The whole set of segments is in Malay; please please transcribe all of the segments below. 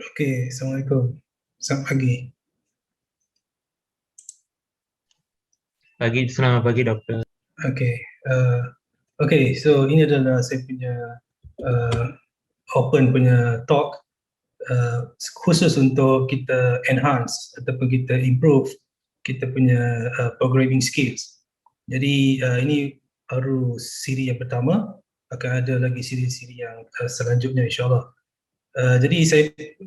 Okey, Assalamualaikum. Selamat pagi. Selamat pagi dokter. Okey, so ini adalah saya punya uh, open punya talk khusus untuk kita enhance ataupun kita improve kita punya programming skills. Jadi ini baru siri yang pertama, akan ada lagi siri-siri yang selanjutnya insyaAllah. Jadi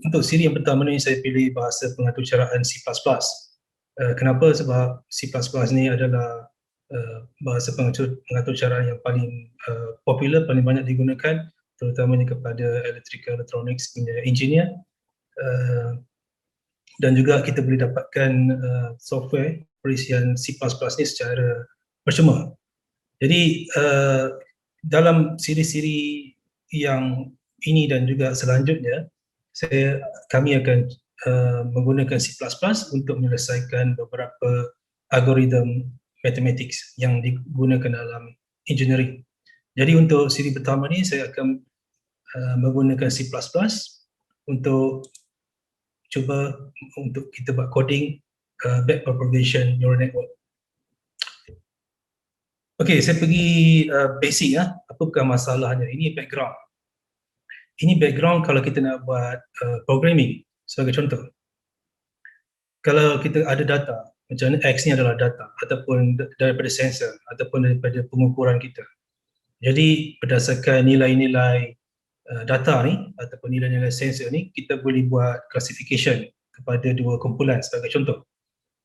untuk siri yang pertama ni saya pilih bahasa pengaturcaraan C++. Kenapa? Sebab C++ ni adalah bahasa pengaturcaraan yang paling popular, paling banyak digunakan, terutamanya kepada electrical electronics punya engineer. Dan juga kita boleh dapatkan software perisian C++ ni secara percuma. Jadi dalam siri-siri yang ini dan juga selanjutnya, kami akan menggunakan C++ untuk menyelesaikan beberapa algoritma mathematics yang digunakan dalam engineering. Jadi untuk siri pertama ni saya akan menggunakan C++ untuk cuba untuk kita buat coding backpropagation neural network. Okey, saya pergi basic apakah masalahnya. Ini background. Ini background kalau kita nak buat programming. Sebagai contoh, kalau kita ada data, macam mana X ni adalah data ataupun daripada sensor ataupun daripada pengukuran kita. Jadi berdasarkan nilai-nilai data ni ataupun nilai-nilai sensor ni, kita boleh buat classification kepada dua kumpulan sebagai contoh.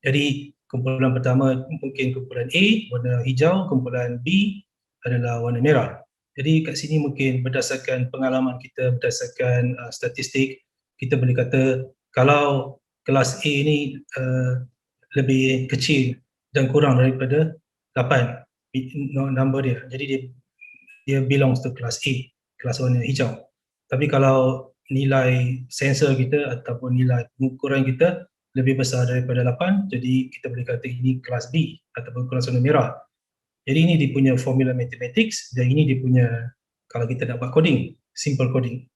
Jadi kumpulan pertama mungkin kumpulan A warna hijau, kumpulan B adalah warna merah. Jadi kat sini mungkin berdasarkan pengalaman kita, berdasarkan statistik, kita boleh kata kalau kelas A ni lebih kecil dan kurang daripada 8 number dia, jadi dia belongs to kelas A, kelas warna hijau. Tapi kalau nilai sensor kita ataupun nilai pengukuran kita lebih besar daripada 8, jadi kita boleh kata ini kelas B ataupun kelas warna merah. Jadi ini dia punya formula mathematics dan ini dia punya, kalau kita nak buat coding, simple coding.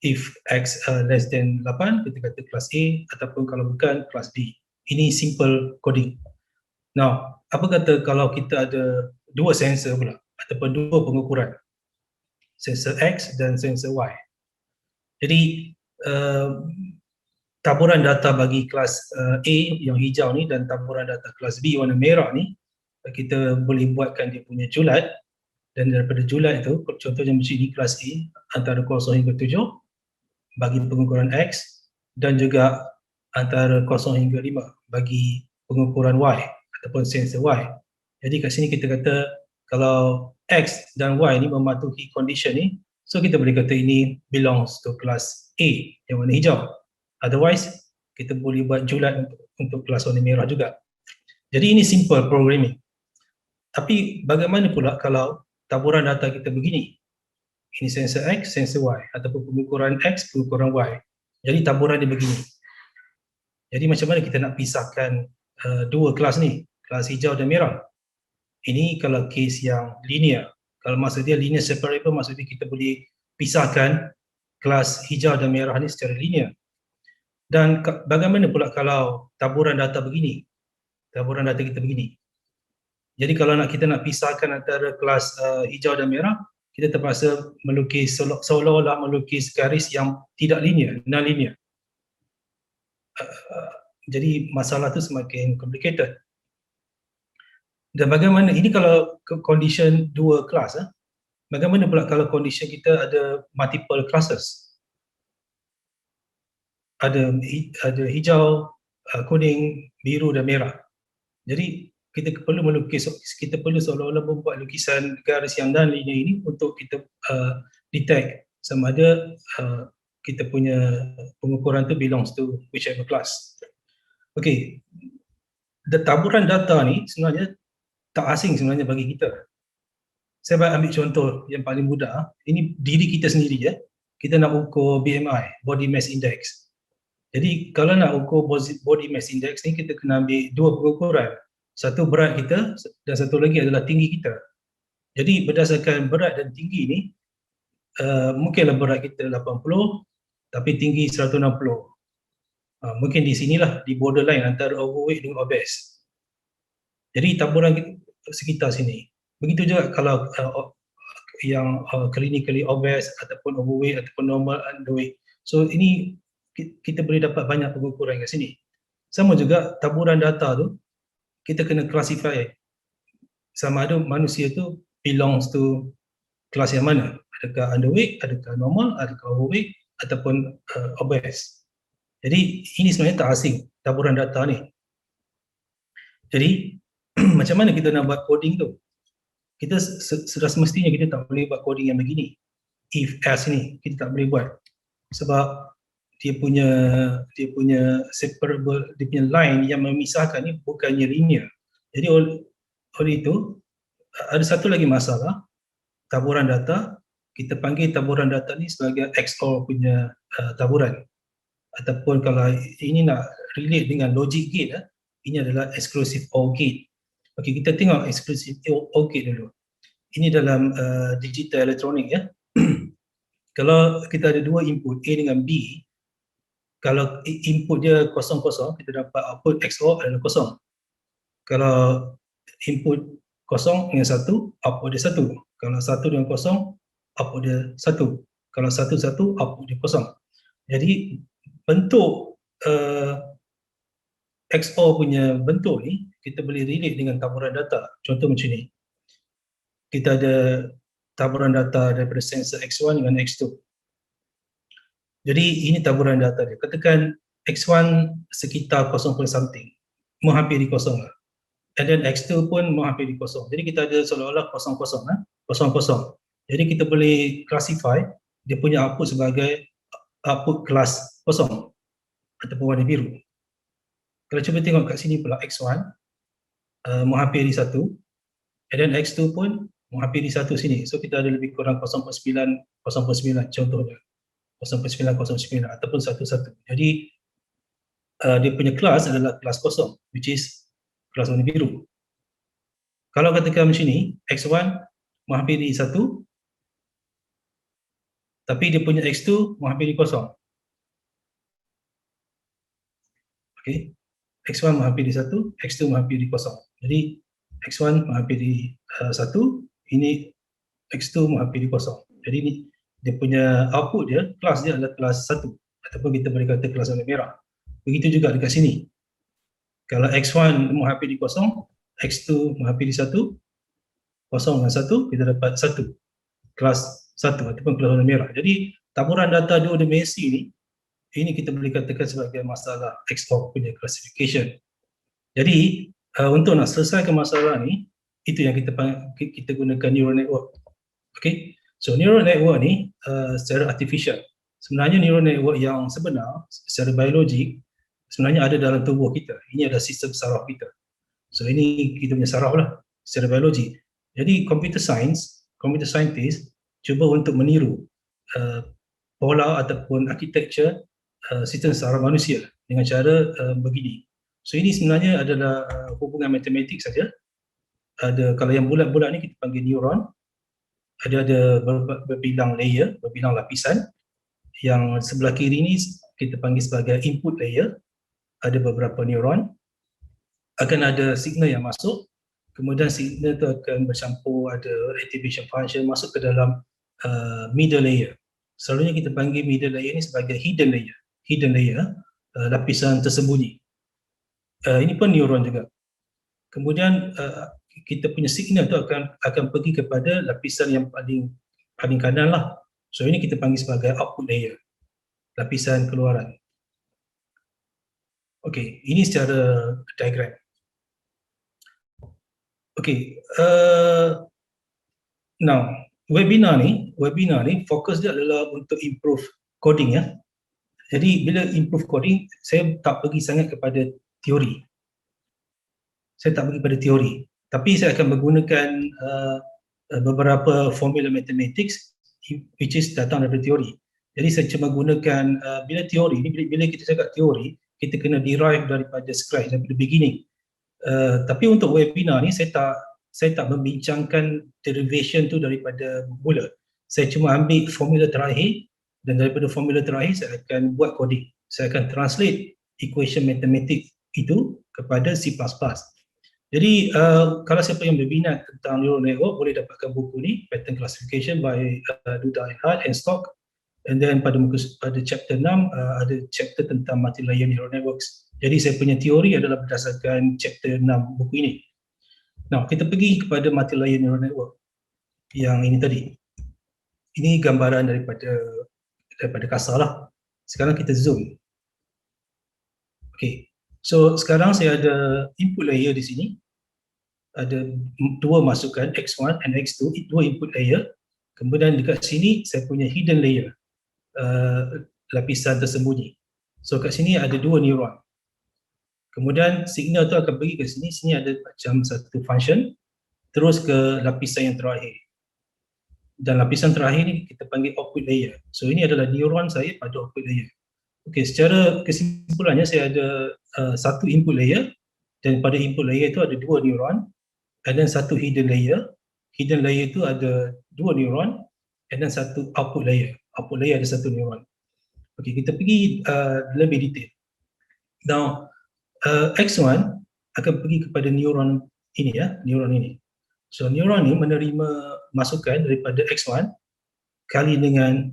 If X less than 8, kita kata kelas A, ataupun kalau bukan, kelas B. Ini simple coding. Now, apa kata kalau kita ada dua sensor pula, ataupun dua pengukuran, sensor X dan sensor Y. Jadi, taburan data bagi kelas A yang hijau ni dan taburan data kelas B warna merah ni, kita boleh buatkan dia punya julat, dan daripada julat itu, contohnya macam ini kelas A antara 0 hingga 7 bagi pengukuran X, dan juga antara 0 hingga 5 bagi pengukuran Y ataupun sensor Y. Jadi kat sini kita kata kalau X dan Y ni mematuhi condition ni, so kita boleh kata ini belongs to kelas A yang warna hijau. Otherwise, kita boleh buat julat untuk kelas warna merah juga. Jadi ini simple programming. Tapi bagaimana pula kalau taburan data kita begini? Ini sensor X, sensor Y, ataupun pengukuran X, pengukuran Y. Jadi taburan dia begini. Jadi macam mana kita nak pisahkan dua kelas ni, kelas hijau dan merah? Ini kalau case yang linear. Kalau maksud dia linear separable, maksudnya kita boleh pisahkan kelas hijau dan merah ni secara linear. Dan bagaimana pula kalau taburan data begini? Taburan data kita begini. Jadi kalau kita nak pisahkan antara kelas hijau dan merah, kita terpaksa melukis seolah-olah melukis garis yang tidak linear, non-linear. Jadi masalah tu semakin complicated. Dan bagaimana, ini kalau condition dua kelas, bagaimana pula kalau condition kita ada multiple classes? Ada hijau, kuning, biru dan merah. Jadi kita perlu melukis, kita perlu seolah-olah membuat lukisan garis yang non-linear ini untuk kita detect sama ada kita punya pengukuran tu belongs to whichever class. Okay, taburan data ni sebenarnya tak asing sebenarnya bagi kita. Saya ambil contoh yang paling mudah, ini diri kita sendiri ya. Kita nak ukur BMI, Body Mass Index. Jadi kalau nak ukur Body Mass Index ni, kita kena ambil dua pengukuran. Satu berat kita dan satu lagi adalah tinggi kita. Jadi berdasarkan berat dan tinggi ni, mungkinlah berat kita 80, tapi tinggi 160. Mungkin di sinilah, di borderline antara overweight dengan obese. Jadi taburan sekitar sini. Begitu juga kalau yang clinically obese ataupun overweight ataupun normal underweight. So ini kita boleh dapat banyak pengukuran kat sini. Sama juga taburan data tu, kita kena classify sama ada manusia tu belongs to kelas yang mana. Adakah underweight, adakah normal, adakah overweight ataupun obese. Jadi ini sebenarnya tak asing taburan data ni. Jadi macam mana kita nak buat coding tu? Kita sudah semestinya kita tak boleh buat coding yang begini. If else ni kita tak boleh buat. Sebab dia punya separable, dia punya line yang memisahkan ni bukannya linear. Jadi oleh itu ada satu lagi masalah taburan data. Kita panggil taburan data ni sebagai XOR punya taburan. Ataupun kalau ini nak relate dengan logic gate, ini adalah exclusive OR gate. Okey, kita tengok exclusive OR gate dulu. Ini dalam digital elektronik ya. Kalau kita ada dua input A dengan B, kalau input dia kosong-kosong, kita dapat output XOR adalah kosong. Kalau input kosong dengan satu, output dia satu. Kalau satu dengan kosong, output dia satu. Kalau satu-satu, output dia kosong. Jadi bentuk XOR punya bentuk ni kita boleh relate dengan taburan data. Contoh macam ni. Kita ada taburan data daripada sensor X1 dengan X2. Jadi ini taburan data dia. Katakan X1 sekitar 0 point something, menghampiri kosong lah. And then X2 pun menghampiri kosong. Jadi kita ada seolah-olah kosong-kosong. Kosong-kosong. Jadi kita boleh classify dia punya output sebagai output kelas kosong ataupun warna biru. Kalau cuba tengok kat sini pula X1 menghampiri 1, and then X2 pun menghampiri 1 sini. So kita ada lebih kurang 0.9 contohnya. 0.909 ataupun 1. Jadi dia punya kelas adalah kelas kosong, which is kelas warna biru. Kalau katakan macam ni, X1 menghampiri 1, tapi dia punya X2 menghampiri kosong. Okay. X1 menghampiri 1, X2 menghampiri kosong. Jadi X1 menghampiri 1, ini X2 menghampiri kosong. Jadi ini dia punya output dia, kelas dia adalah kelas 1 ataupun kita boleh kata kelas warna merah. Begitu juga dekat sini. Kalau X1 menghampiri kosong, X2 menghampiri 1, kosong dengan 1, kita dapat 1, kelas 1 ataupun kelas warna merah. Jadi taburan data dua dimensi ni, ini kita boleh katakan sebagai masalah XOR punya classification. Jadi untuk nak selesaikan masalah ni, itu yang kita gunakan neural network. Okay, so neural network ni secara artificial. Sebenarnya neural network yang sebenar secara biologik sebenarnya ada dalam tubuh kita. Ini adalah sistem saraf kita. So ini kita punya saraf lah secara biologi. Jadi computer scientist cuba untuk meniru pola ataupun architecture sistem saraf manusia dengan cara begini. So ini sebenarnya adalah hubungan matematik saja. Ada, kalau yang bulat-bulat ni kita panggil neuron. Ada berbilang layer, berbilang lapisan. Yang sebelah kiri ni kita panggil sebagai input layer. Ada beberapa neuron. Akan ada signal yang masuk. Kemudian signal tu akan bercampur, ada activation function masuk ke dalam middle layer. Selalunya kita panggil middle layer ni sebagai hidden layer, lapisan tersembunyi. Ini pun neuron juga. Kemudian kita punya signal tu akan pergi kepada lapisan yang paling kanan lah. So ini kita panggil sebagai output layer, lapisan keluaran. Okey, ini secara diagram. Okey, now webinar ni fokus dia adalah untuk improve coding ya. Jadi bila improve coding, saya tak pergi sangat kepada teori. Tapi saya akan menggunakan beberapa formula mathematics which is datang daripada teori. Jadi saya cuma gunakan bila teori ni, bila kita cakap teori, kita kena derive daripada scratch, daripada beginning. Tapi untuk webinar ni saya tak membincangkan derivation tu daripada mula. Saya cuma ambil formula terakhir Dan daripada formula terakhir saya akan buat coding. Saya akan translate equation matematik itu kepada C++. Jadi kalau siapa yang berminat tentang neural network boleh dapatkan buku ni, Pattern Classification by Duda Einhard and Stock. And then pada chapter 6 ada chapter tentang multi-layer neural networks. Jadi saya punya teori adalah berdasarkan chapter 6 buku ini. Nah, kita pergi kepada multi-layer neural network yang ini tadi. Ini gambaran daripada kasar lah. Sekarang kita zoom. Okay, so sekarang saya ada input layer di sini. Ada dua masukan, X1 and X2, dua input layer. Kemudian dekat sini saya punya hidden layer, lapisan tersembunyi. So kat sini ada dua neuron. Kemudian signal tu akan pergi ke sini, sini ada macam satu function, terus ke lapisan yang terakhir. Dan lapisan terakhir ni kita panggil output layer. So ini adalah neuron saya pada output layer. Okey, secara kesimpulannya saya ada satu input layer, dan pada input layer itu ada dua neuron, and then satu hidden layer. Hidden layer itu ada dua neuron, and then satu output layer. Output layer ada satu neuron. Okey, kita pergi lebih detail. Now, X1 akan pergi kepada neuron ini ya, neuron ini. So neuron ini menerima masukan daripada X1 kali dengan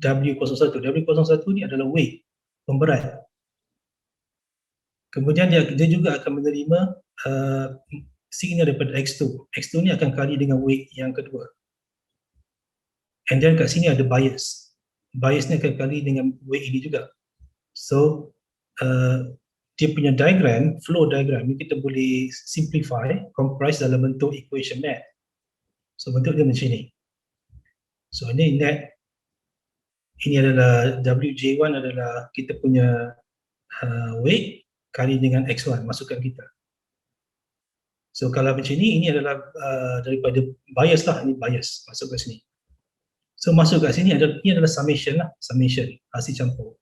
W01. W01 ni adalah weight, pemberat. Kemudian dia juga akan menerima signal daripada X2. X2 ni akan kali dengan weight yang kedua. And then kat sini ada bias. Bias ni akan kali dengan weight ini juga. So dia punya diagram, flow diagram ni kita boleh simplify, comprise dalam bentuk equation net. So bentuk dia macam ni. So ini net, ini adalah WJ1 adalah kita punya weight kali dengan X1, masukan kita. So kalau macam ini adalah daripada bias lah, ini bias masuk ke sini. So masuk kat sini ini adalah summation lah, summation, hasil campur.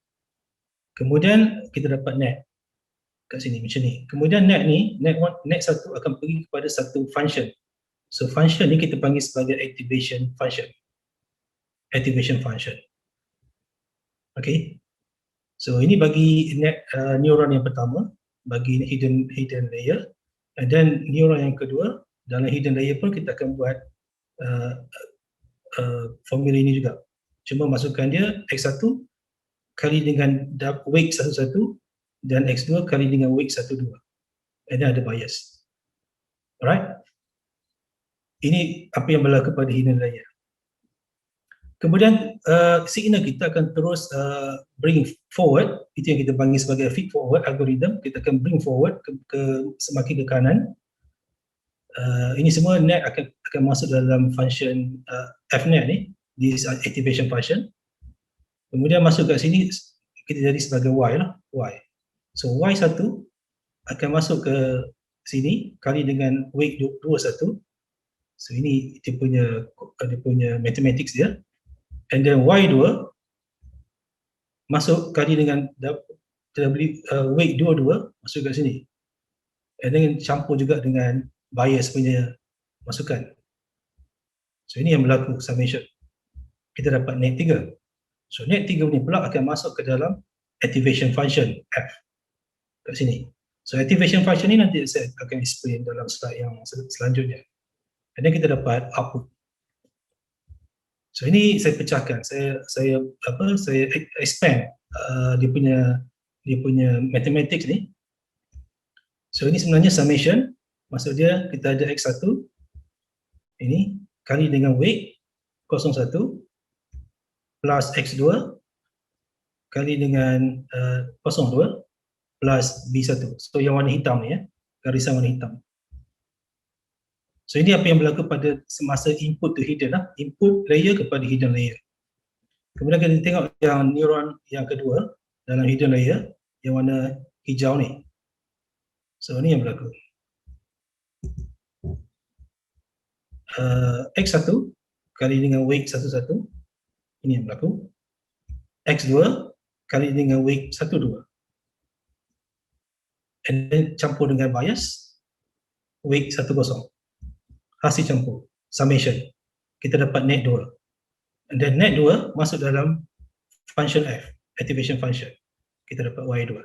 Kemudian kita dapat net kat sini macam ni. Kemudian net ni, net satu akan pergi kepada satu function. So function ni kita panggil sebagai activation function. Activation function. Okay. So ini bagi net neuron yang pertama, bagi hidden layer. And then neuron yang kedua, dalam hidden layer pun kita akan buat formula ini juga. Cuma masukkan dia X1 kali dengan weight 11 dan X2 kali dengan weight 12. And then ada bias. Alright. Ini apa yang berlaku pada hidden layer. Kemudian signal kita akan terus bring forward, itu yang kita panggil sebagai feed forward algorithm. Kita akan bring forward semakin ke kanan. Ini semua net akan masuk dalam function fnet ni, this activation function. Kemudian masuk kat sini kita jadi sebagai y lah, y. So y1 akan masuk ke sini kali dengan weight 21. So ini dia punya mathematics dia. And then y2 masuk kali dengan weight 22 masuk kat sini. And then campur juga dengan bias punya masukan. So ini yang berlaku summation. Kita dapat net 3. So net 3 ni pula akan masuk ke dalam activation function F kat sini. So activation function ni nanti saya akan explain dalam slide yang selanjutnya. And then kita dapat output. So ini saya pecahkan, saya expand dia punya mathematics ni. So ini sebenarnya summation, maksud dia kita ada X1 ini kali dengan weight 01 plus X2 kali dengan 02 plus B1. So yang warna hitam ni ya, garisan warna hitam. So ini apa yang berlaku pada semasa input to hidden lah, input layer kepada hidden layer. Kemudian kita tengok yang neuron yang kedua dalam hidden layer, yang warna hijau ni. So ini yang berlaku. X1 kali dengan weight 11, ini yang berlaku. X2 kali dengan weight 12. And then campur dengan bias, weight 10. Hasil campur, summation, kita dapat net 2. And then net 2 masuk dalam function F, activation function. Kita dapat Y2.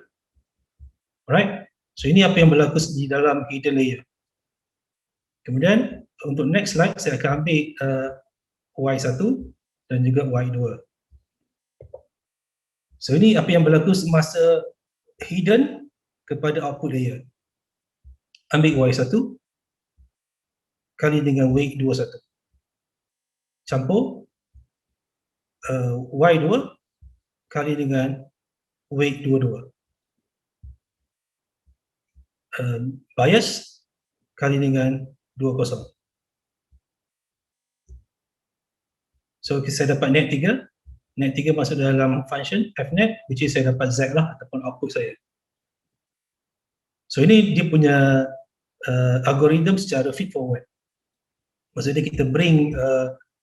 Alright, so ini apa yang berlaku di dalam hidden layer. Kemudian untuk next slide saya akan ambil Y1 dan juga Y2. So ini apa yang berlaku semasa hidden kepada output layer. Ambil Y1 kali dengan weight 21. Campur Y2 kali dengan weight 22. Bias kali dengan 20. So saya dapat net 3. Net 3 masuk dalam function fnet, which is saya dapat Z lah ataupun output saya. So ini dia punya algorithm secara feed forward. Maksudnya kita bring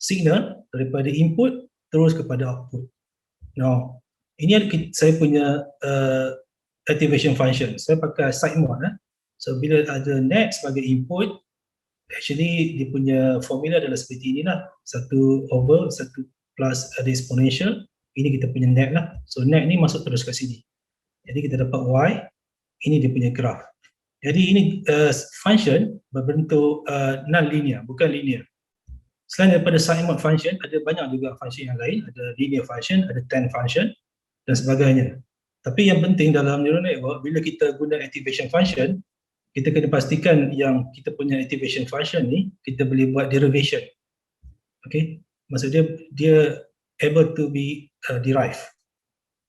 signal daripada input terus kepada output. Now, ini saya punya activation function. Saya pakai side mode. So bila ada net sebagai input, actually dia punya formula adalah seperti inilah. 1 over 1 plus ada exponential. Ini kita punya net lah. So net ni masuk terus ke sini. Jadi kita dapat Y. Ini dia punya graph. Jadi ini function berbentuk non-linear, bukan linear. Selain daripada side mode function, ada banyak juga function yang lain. Ada linear function, ada tanh function dan sebagainya. Tapi yang penting dalam neural network, bila kita guna activation function, kita kena pastikan yang kita punya activation function ni, kita boleh buat derivation. Okay? Maksudnya dia able to be derived.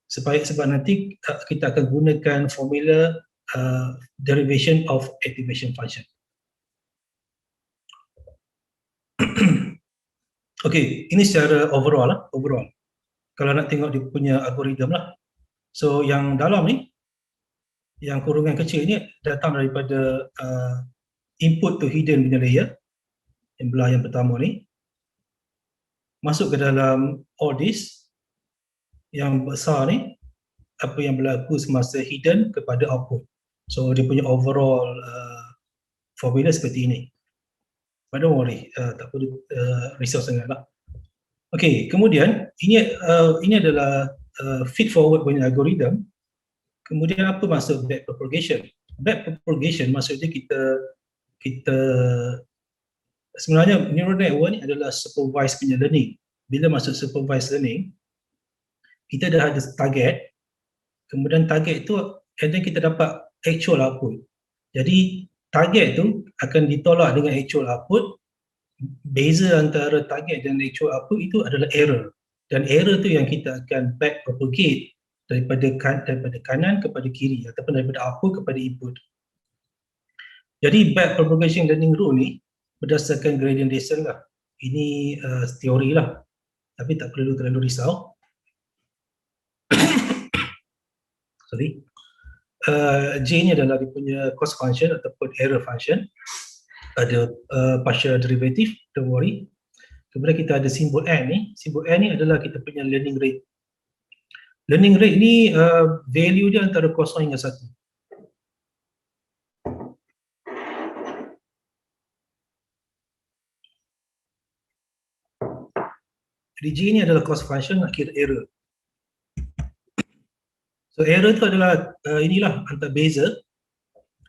Sebab nanti kita akan gunakan formula derivation of activation function. Okay, ini secara overall lah, overall. Kalau nak tengok dia punya algorithm lah. So yang dalam ni, yang kurungan kecil ni datang daripada input to hidden punya layer, yang belah yang pertama ni, masuk ke dalam all this, yang besar ni, apa yang berlaku semasa hidden kepada output. So dia punya overall formula seperti ini. But don't worry, tak perlu risau sangat lah. Okay, kemudian ini adalah feed forward punya algorithm. Kemudian apa maksud back propagation? Back propagation maksudnya kita sebenarnya neural network ni adalah supervised punya learning. Bila masuk supervised learning, kita dah ada target, kemudian target itu and then kita dapat actual output. Jadi target tu akan ditolak dengan actual output. Beza antara target dan actual output itu adalah error. Dan error tu yang kita akan back propagate daripada kanan kepada kiri ataupun daripada output kepada input. Jadi back propagation learning rule ni berdasarkan gradient descent lah. Ini teori lah. Tapi tak perlu terlalu risau. Sorry. J ni adalah dia punya cost function ataupun error function. Ada partial derivative, don't worry. Kemudian kita ada simbol N ni. Simbol N ni adalah kita punya learning rate. Learning rate ni value dia antara 0 hingga 1. Jadi J ni adalah cost function nak kira error. So error tu adalah inilah antara beza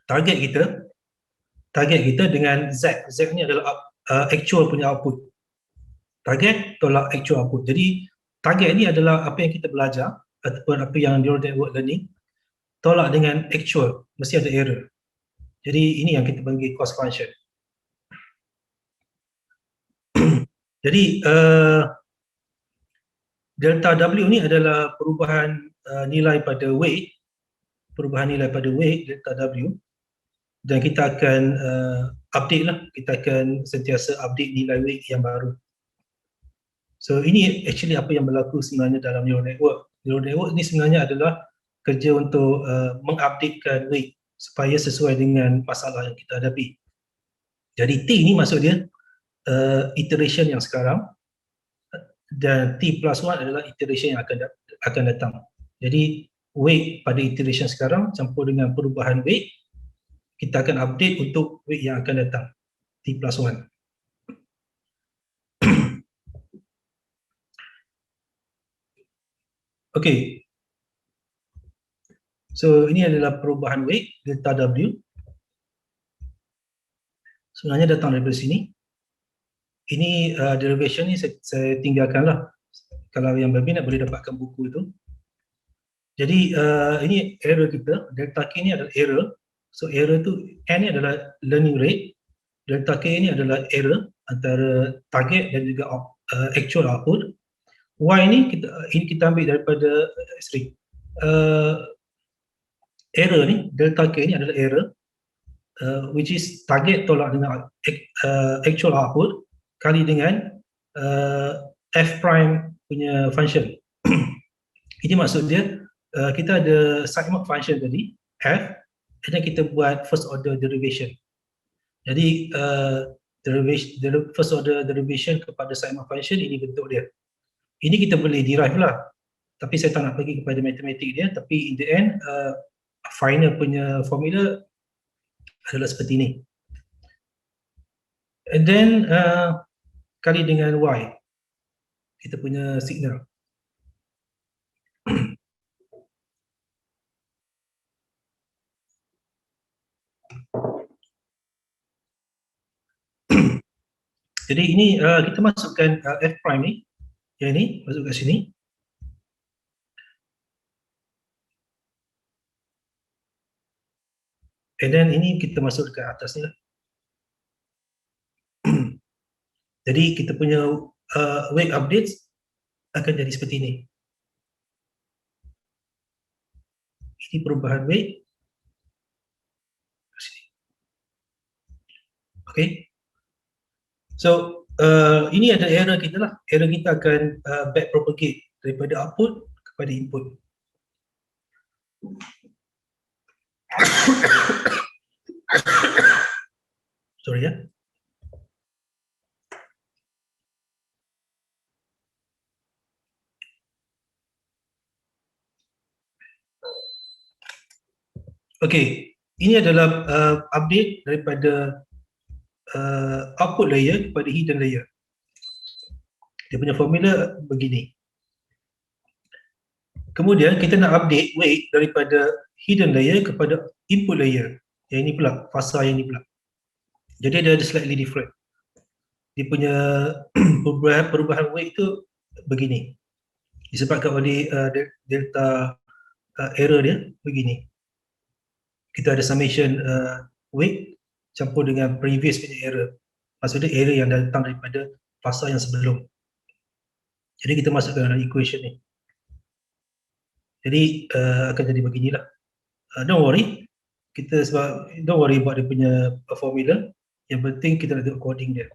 target kita dengan Z. Z ni adalah actual punya output. Target tolak actual output. Jadi target ni adalah apa yang kita belajar ataupun apa yang neural network learning tolak dengan actual, mesti ada error. Jadi ini yang kita panggil cost function. Jadi delta W ni adalah perubahan nilai pada weight, delta W, dan kita akan update lah, kita akan sentiasa update nilai weight yang baru. So ini actually apa yang berlaku sebenarnya dalam neural network. Neural network ni sebenarnya adalah kerja untuk mengupdatekan weight supaya sesuai dengan masalah yang kita hadapi. Jadi T ni maksud dia iteration yang sekarang, dan T plus 1 adalah iteration yang akan datang. Jadi weight pada iteration sekarang campur dengan perubahan weight, kita akan update untuk weight yang akan datang, T plus 1. Okay. So ini adalah perubahan weight delta W. Sebenarnya datang daripada sini. Ini derivation ni saya tinggalkanlah. Kalau yang berminat boleh dapatkan buku itu. Jadi ini error kita, delta K ni adalah error. So error tu N ni adalah learning rate, delta K ni adalah error antara target dan juga actual output. Y ni kita ambil daripada error ni, delta K ni adalah error which is target tolak dengan actual output kali dengan f prime punya function. Ini maksud dia kita ada sigmoid function tadi f, dan kita buat first order derivation. Jadi first order derivation kepada sigmoid function ini bentuk dia. Ini kita boleh derive lah, tapi saya tak nak pergi kepada matematik dia. Tapi in the end final punya formula adalah seperti ini. And then kali dengan y, kita punya signal. Jadi ini kita masukkan f prime ni, yang ini masuk kat sini. And then ini kita masuk dekat atas ni lah. Jadi kita punya weight updates akan jadi seperti ini. Ini perubahan weight. Okay. So ini ada error kita lah. Error kita akan back propagate daripada output kepada input. Sorry ya. Okay, ini adalah update daripada output layer kepada hidden layer. Dia punya formula begini. Kemudian kita nak update weight daripada hidden layer kepada input layer. Yang ini pula, fasa yang ini pula. Jadi dia ada slightly different. Dia punya perubahan weight itu begini. Disebabkan oleh delta error dia begini. Kita ada summation weight campur dengan previous punya error. Maksudnya error yang datang daripada fasa yang sebelum. Jadi kita masukkan dalam equation ni. Jadi akan jadi beginilah. Don't worry. Don't worry about dia punya formula. Yang penting kita nak tengok coding dia.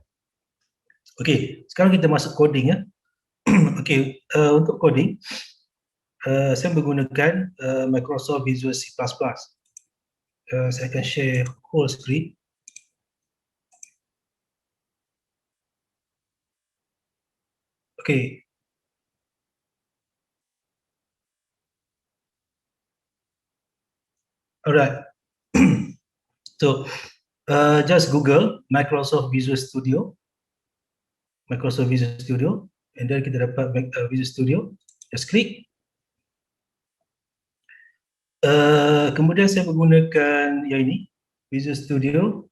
Okay, sekarang kita masuk coding ya. Okay, untuk coding saya menggunakan Microsoft Visual C++. Saya akan share whole screen. Okay. Alright. So just Google Microsoft Visual Studio. Microsoft Visual Studio. And then kita dapat Visual Studio. Just klik. Kemudian saya menggunakan yang ini, Visual Studio.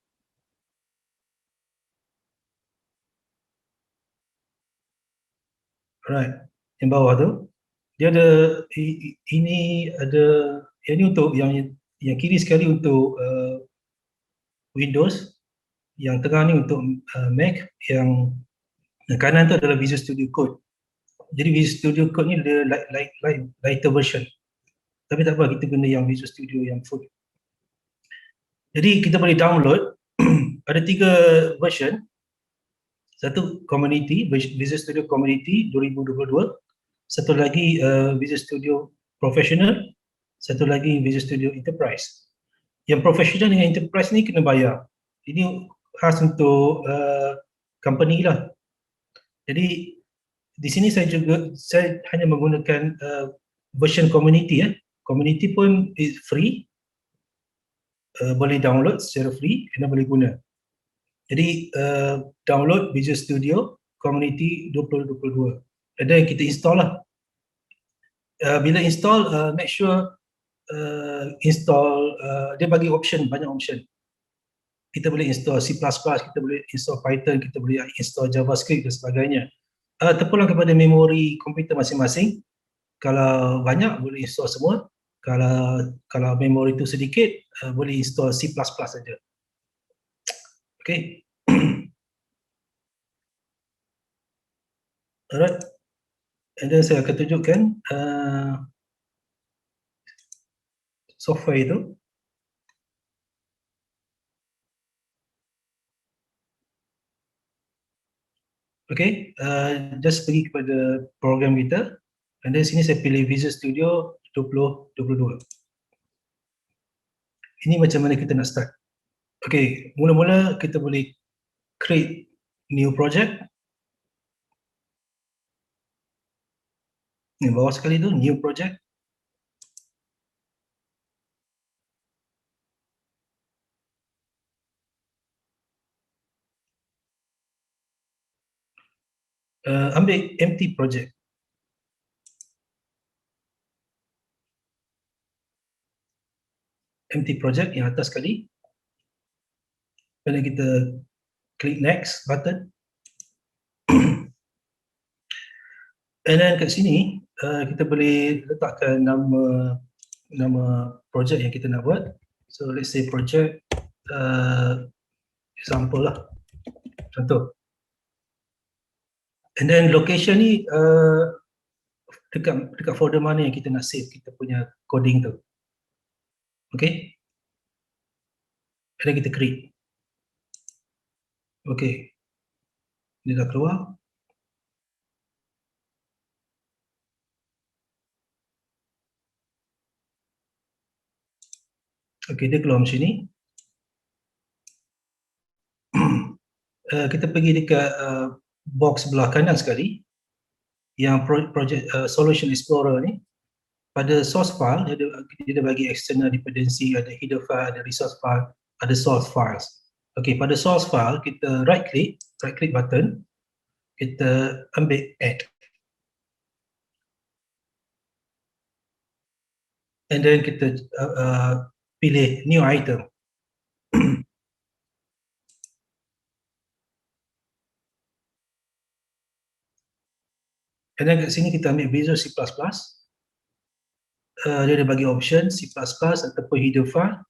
Alright, yang bawah tu dia ada ini ada yang ini untuk yang kiri sekali untuk Windows, yang tengah ni untuk Mac, yang kanan tu adalah Visual Studio Code. Jadi Visual Studio Code ni dia lighter version. Tapi tak apa, kita guna yang Visual Studio yang full. Jadi kita boleh download ada 3 version. Satu Community, Visual Studio Community 2022. Satu lagi Visual Studio Professional. Satu lagi Visual Studio Enterprise. Yang Professional dengan Enterprise ni kena bayar. Ini khas untuk company lah. Jadi di sini saya hanya menggunakan version Community ya. Community pun is free. Boleh download secara free dan boleh guna. Jadi download Visual Studio Community 2022. Dan kita install lah. Bila install, make sure install, dia bagi option, banyak option. Kita boleh install C++, kita boleh install Python, kita boleh install JavaScript dan sebagainya. Terpulang kepada memori komputer masing-masing. Kalau banyak boleh install semua. Kalau memori itu sedikit, boleh install C++ saja. Okay. Alright. And then saya akan tunjukkan software itu. Okay, just pergi kepada program kita. And then sini saya pilih Visual Studio 2022. Ini macam mana kita nak start. Okay, mula-mula kita boleh create new project. Ni bawah sekali tu, new project. Ambil empty project. Empty project yang atas sekali. Dan kita klik next button. And then kat sini kita boleh letakkan nama project yang kita nak buat. So let's say project example lah, contoh. And then location ni dekat folder mana yang kita nak save kita punya coding tu. Okay. And then kita create. Okay. Dia dah keluar. Okay, dia keluar macam ni. Kita pergi dekat box sebelah kanan sekali yang project solution explorer ni. Pada source file dia bagi external dependency, ada header file, ada resource file, ada source files. Okay, pada source file kita right click button, kita ambil add. And then kita pilih new item. And then kat sini kita ambil Visual C++. Dia ada bagi option C++ ataupun header file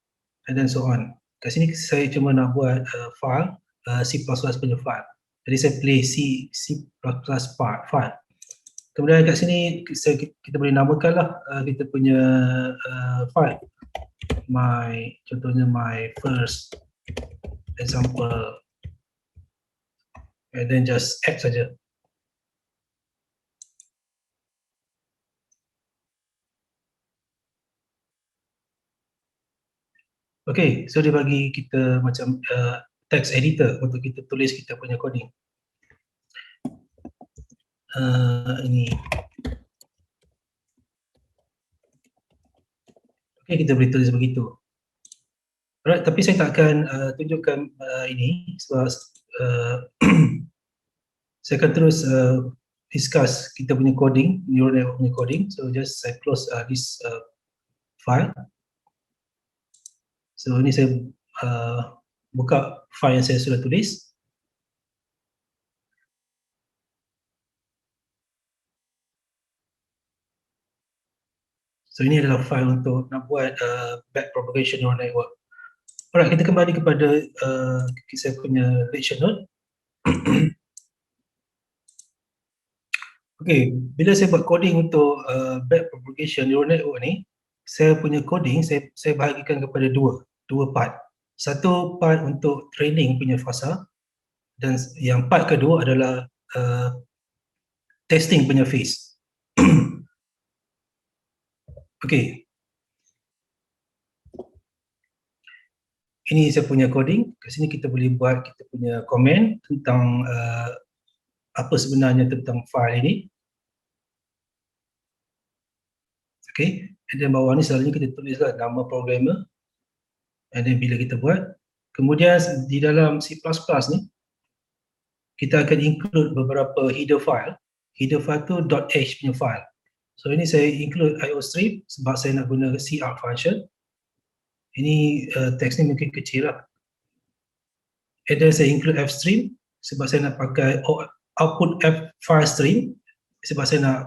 and then so on. Kat sini saya cuma nak buat file C++ punya file. Jadi saya pilih C++ file. Kemudian kat sini kita boleh namakan lah kita punya file. Contohnya my first example. And then just add saja. Okay, so dia bagi kita macam text editor untuk kita tulis kita punya coding. Ini. Okay, kita boleh tulis begitu. Alright, tapi saya tak akan tunjukkan ini sebab saya akan terus discuss kita punya coding, neural network punya coding. So just saya close this file. So ini saya buka file yang saya sudah tulis. So ini adalah file untuk nak buat backpropagation neural network. Alright, kita kembali kepada saya punya lecture note. Okay, bila saya buat coding untuk backpropagation neural network ni, saya punya coding saya bahagikan kepada dua part. Satu part untuk training punya fasa dan yang part kedua adalah testing punya phase. Okay. Ini saya punya coding. Kat sini kita boleh buat kita punya komen tentang apa sebenarnya tentang file ini. Okay. Dan bawah ni selalunya kita tulislah nama programmer. And then bila kita buat, kemudian di dalam C++ ni kita akan include beberapa header file. Header file tu .h punya file. So ini saya include IOStream sebab saya nak guna cout function. Ini teks ni mungkin kecil lah. And then saya include fstream sebab saya nak pakai output file stream sebab saya nak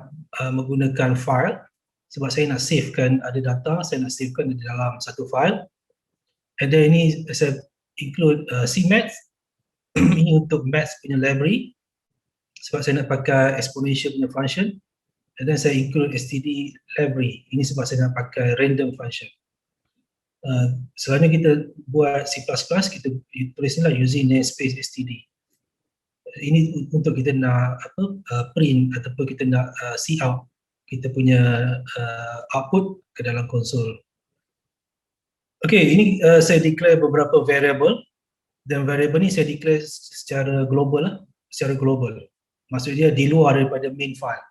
menggunakan file, sebab saya nak savekan ada data, saya nak savekan di dalam satu file. And then ini saya include cmath ini untuk maths punya library sebab saya nak pakai exponential punya function. And then saya include std library ini sebab saya nak pakai random function. Selalunya kita buat C++, kita tulis ni lah using namespace std. Ini untuk kita nak print ataupun kita nak cout kita punya output ke dalam konsol. Okay, ini saya declare beberapa variable, dan variable ni saya declare secara global lah, secara global. Maksudnya di luar daripada main file.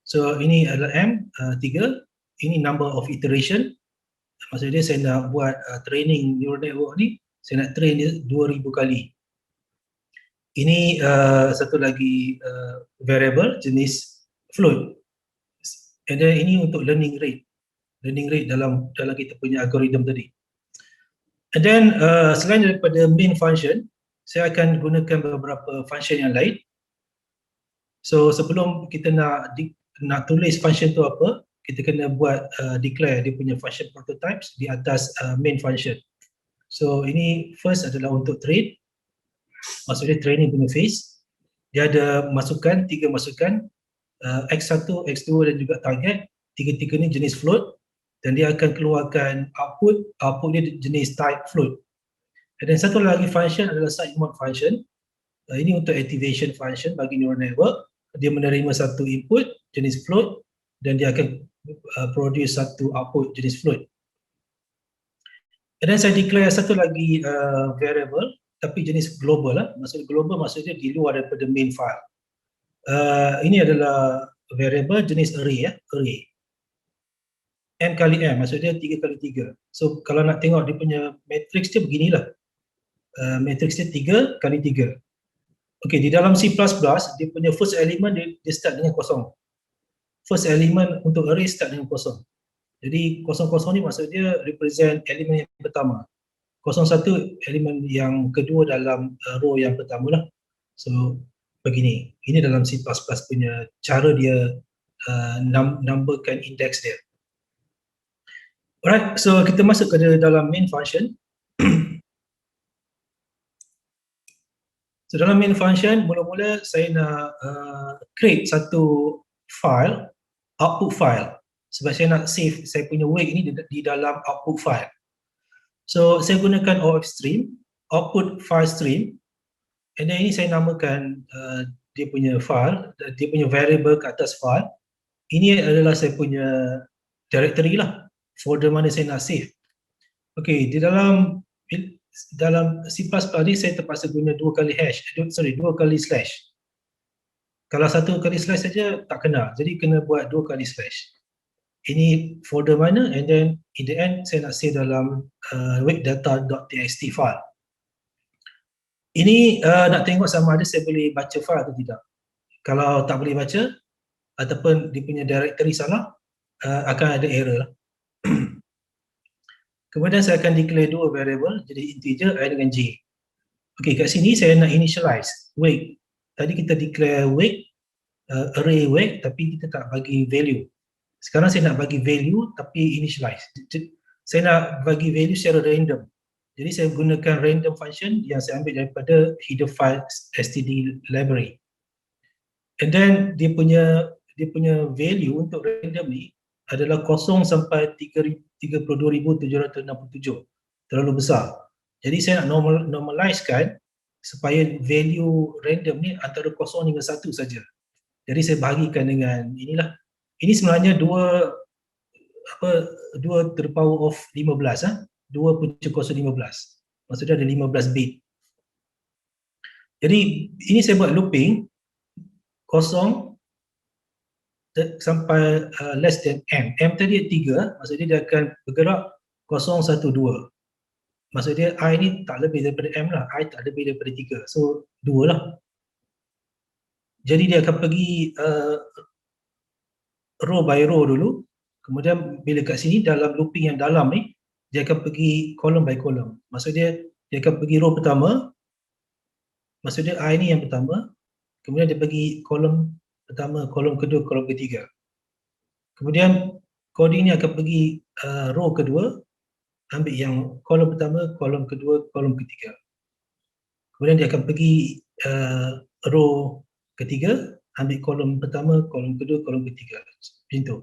So ini adalah M3, ini number of iteration. Maksudnya saya nak buat training neural network ni, saya nak train dia 2000 kali. Ini satu lagi variable jenis float. And then ini untuk learning rate dalam kita punya algorithm tadi. And then selain daripada main function, saya akan gunakan beberapa function yang lain. So sebelum kita nak tulis function tu apa, kita kena buat declare dia punya function prototypes di atas main function. So ini first adalah untuk train, maksudnya training punya phase. Dia ada masukan, 3 masukan, x1, x2 dan juga target. Tiga-tiga ni jenis float, dan dia akan keluarkan output dia jenis type float. And then satu lagi function adalah side mode function. Ini untuk activation function bagi neural network. Dia menerima satu input jenis float dan dia akan produce satu output jenis float. And then saya declare satu lagi variable tapi jenis global lah. Maksudnya global maksudnya di luar daripada main file. Ini adalah variable jenis array ya, array. M kali M, maksudnya 3 kali 3. So kalau nak tengok dia punya matrix dia beginilah. Matrix dia 3 kali 3. Okey, di dalam C++ dia punya first element dia start dengan kosong. First element untuk array start dengan kosong. Jadi kosong-kosong ni maksudnya represent elemen yang pertama. 01 elemen yang kedua dalam row yang pertama lah. So begini, ini dalam C++ punya cara dia numberkan index dia. Alright, so kita masuk ke dalam main function. So dalam main function, mula-mula saya nak create satu file, output file. Sebab saya nak save saya punya weight ini di dalam output file. So saya gunakan OFStream, output file stream. And then ini saya namakan dia punya file, dia punya variable ke atas file. Ini adalah saya punya directory lah, folder mana saya nak save. Okay, di dalam C++ ni saya terpaksa guna 2 kali slash. Kalau 1 kali slash saja tak kena, jadi kena buat 2 kali slash. Ini folder mana, and then in the end saya nak save dalam weight-data.txt file. Ini nak tengok sama ada saya boleh baca file atau tidak. Kalau tak boleh baca ataupun dia punya directory salah, akan ada error lah. Kemudian saya akan declare 2 variable, jadi integer I dengan j. Okey, kat sini saya nak initialize weight. Tadi kita declare weight, array weight, tapi kita tak bagi value. Sekarang saya nak bagi value tapi initialize. Saya nak bagi value secara random. Jadi saya gunakan random function yang saya ambil daripada header file std library. And then dia punya value untuk random ni adalah 0 sampai 32,767. Terlalu besar. Jadi saya nak normalizekan supaya value random ni antara 0 hingga 1 saja. Jadi saya bahagikan dengan inilah. Ini sebenarnya 2 to the power of 15 2.015. Maksudnya ada 15 bit. Jadi ini saya buat looping 0 sampai less than m. M tadi 3, maksudnya dia akan bergerak 0, 1, 2. Maksudnya I ni tak lebih daripada m lah, I tak lebih daripada 3. So 2 lah. Jadi dia akan pergi row by row dulu, kemudian bila kat sini dalam looping yang dalam ni, dia akan pergi column by column. Maksudnya dia akan pergi row pertama, maksudnya I ni yang pertama, kemudian dia pergi kolom pertama, kolom kedua, kolom ketiga. Kemudian coding ni akan pergi row kedua, ambil yang kolom pertama, kolom kedua, kolom ketiga. Kemudian dia akan pergi row ketiga, ambil kolom pertama, kolom kedua, kolom ketiga. Macam tu.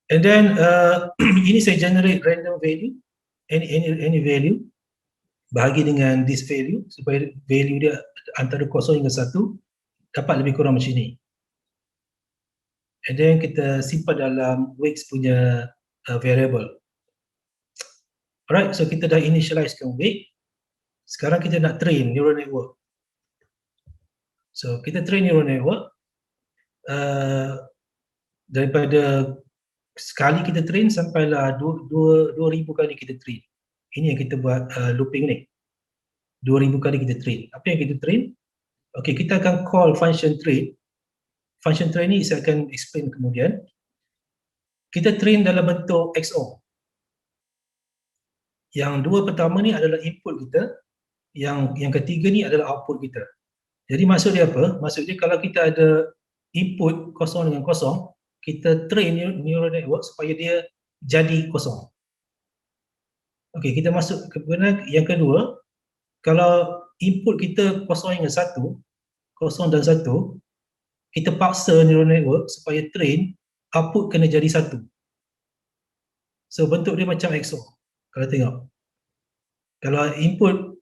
And then ini saya generate random value, any value, bahagi dengan this value supaya value dia antara 0 hingga 1 dapat lebih kurang macam ni. And then kita simpan dalam weights punya variable. Alright, so kita dah initializekan weight. Sekarang kita nak train neural network. So kita train neural network daripada sekali kita train sampailah 2000 kali kita train. Ini yang kita buat looping ni. 2000 kali kita train. Apa yang kita train? Okay, kita akan call function train. Function train ni saya akan explain kemudian. Kita train dalam bentuk XOR. Yang dua pertama ni adalah input kita, yang ketiga ni adalah output kita. Jadi maksud dia apa? Maksud dia kalau kita ada input kosong dengan kosong, kita train neural network supaya dia jadi kosong. Okey, kita masuk kemudian yang kedua, kalau input kita kosong dengan satu, kosong dan satu, kita paksa neural network supaya train output kena jadi satu. So bentuk dia macam XOR. Kalau tengok, kalau input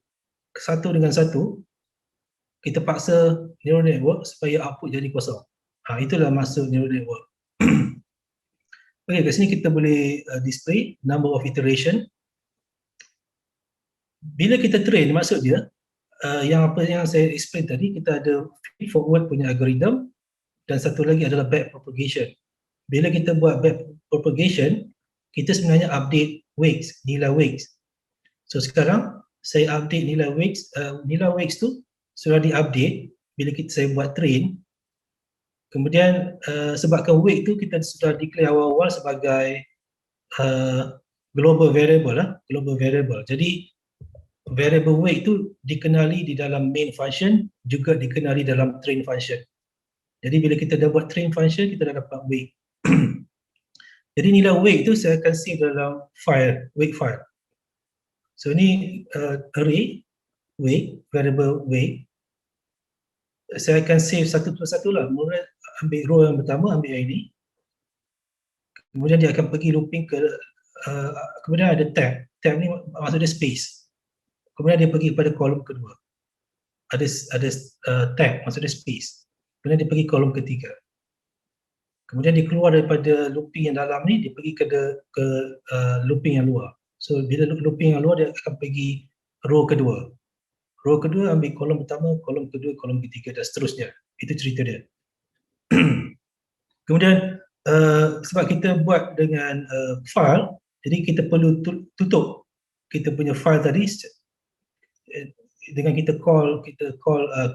satu dengan satu, kita paksa neural network supaya output jadi kosong. Itulah maksud neural network. Okey, kat sini kita boleh display number of iteration. Bila kita train, maksud dia yang saya explain tadi, kita ada feed forward punya algorithm dan satu lagi adalah back propagation. Bila kita buat back propagation, kita sebenarnya update weights, nilai weights. So sekarang saya update nilai weights tu sudah diupdate bila saya buat train. Kemudian sebabkan weight tu kita sudah declare awal-awal sebagai global variable. Jadi variable weight tu dikenali di dalam main function, juga dikenali dalam train function. Jadi bila kita dah buat train function, kita dah dapat weight. Jadi nilai weight tu saya akan save dalam file, weight file. So ni array weight, variable weight. Saya akan save satu persatu lah. Mula ambil row yang pertama, ambil yang ini. Kemudian dia akan pergi looping ke, kemudian ada tab. Tab ni maksud dia space. Kemudian dia pergi pada kolom kedua. Ada tab, maksud dia space. Kemudian dia pergi kolom ketiga. Kemudian dia keluar daripada looping yang dalam ni, dia pergi ke looping yang luar. So bila looping yang luar, dia akan pergi row kedua. Row kedua ambil kolom pertama, kolom kedua, kolom ketiga dan seterusnya. Itu cerita dia. Kemudian sebab kita buat dengan file, jadi kita perlu tutup kita punya file tadi dengan kita call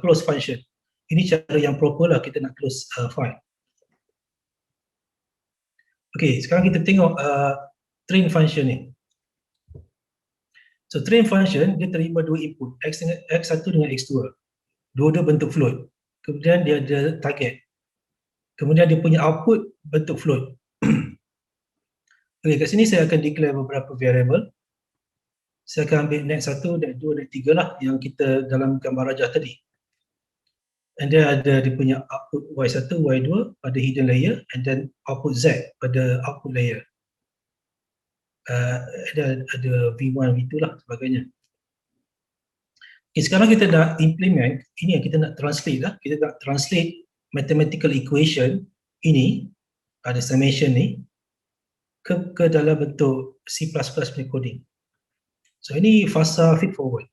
close function. Ini cara yang proper lah kita nak close file. Okey, sekarang kita tengok train function ni. So train function dia terima dua input, x1 dengan x2. Dua-dua bentuk float. Kemudian dia ada target. Kemudian dia punya output bentuk float. Okey, kat sini saya akan declare beberapa variable. Saya akan ambil net 1, net 2, net 3 lah yang kita dalam gambar rajah tadi. And then ada dia punya output y1, y2 pada hidden layer, and then output z pada output layer. Ada v1, v2 lah sebagainya. Okay, sekarang kita nak implement, ini yang kita nak translate lah. Kita nak translate mathematical equation ini, ada summation ni, ke dalam bentuk C++ punya coding. So ini fasa feed forward.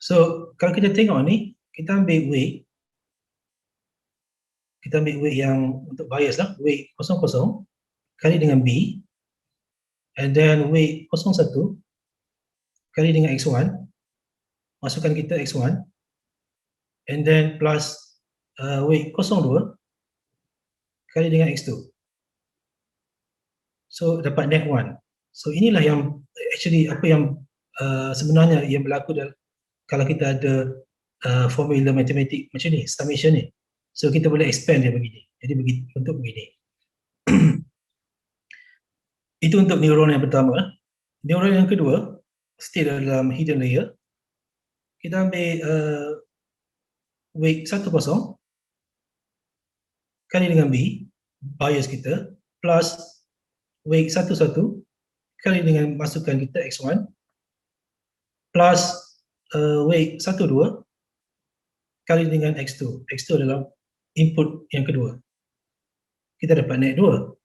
So kalau kita tengok ni, kita ambil weight. Kita ambil weight yang untuk bias lah, weight 00 kali dengan B, and then weight 01 kali dengan X1, masukkan kita X1, and then plus weight 02 kali dengan X2. So dapat net 1. So inilah yang actually apa yang sebenarnya yang berlaku kalau kita ada formula matematik macam ni, summation ni. So kita boleh expand dia begini. Jadi bentuk begini. Itu untuk neuron yang pertama. Neuron yang kedua, still dalam hidden layer. Kita ambil weight 10 kali dengan B, bias kita, plus weight 11 kali dengan masukan kita X1, plus weight 12 kali dengan X2. X2 adalah input yang kedua. Kita dapat net 2.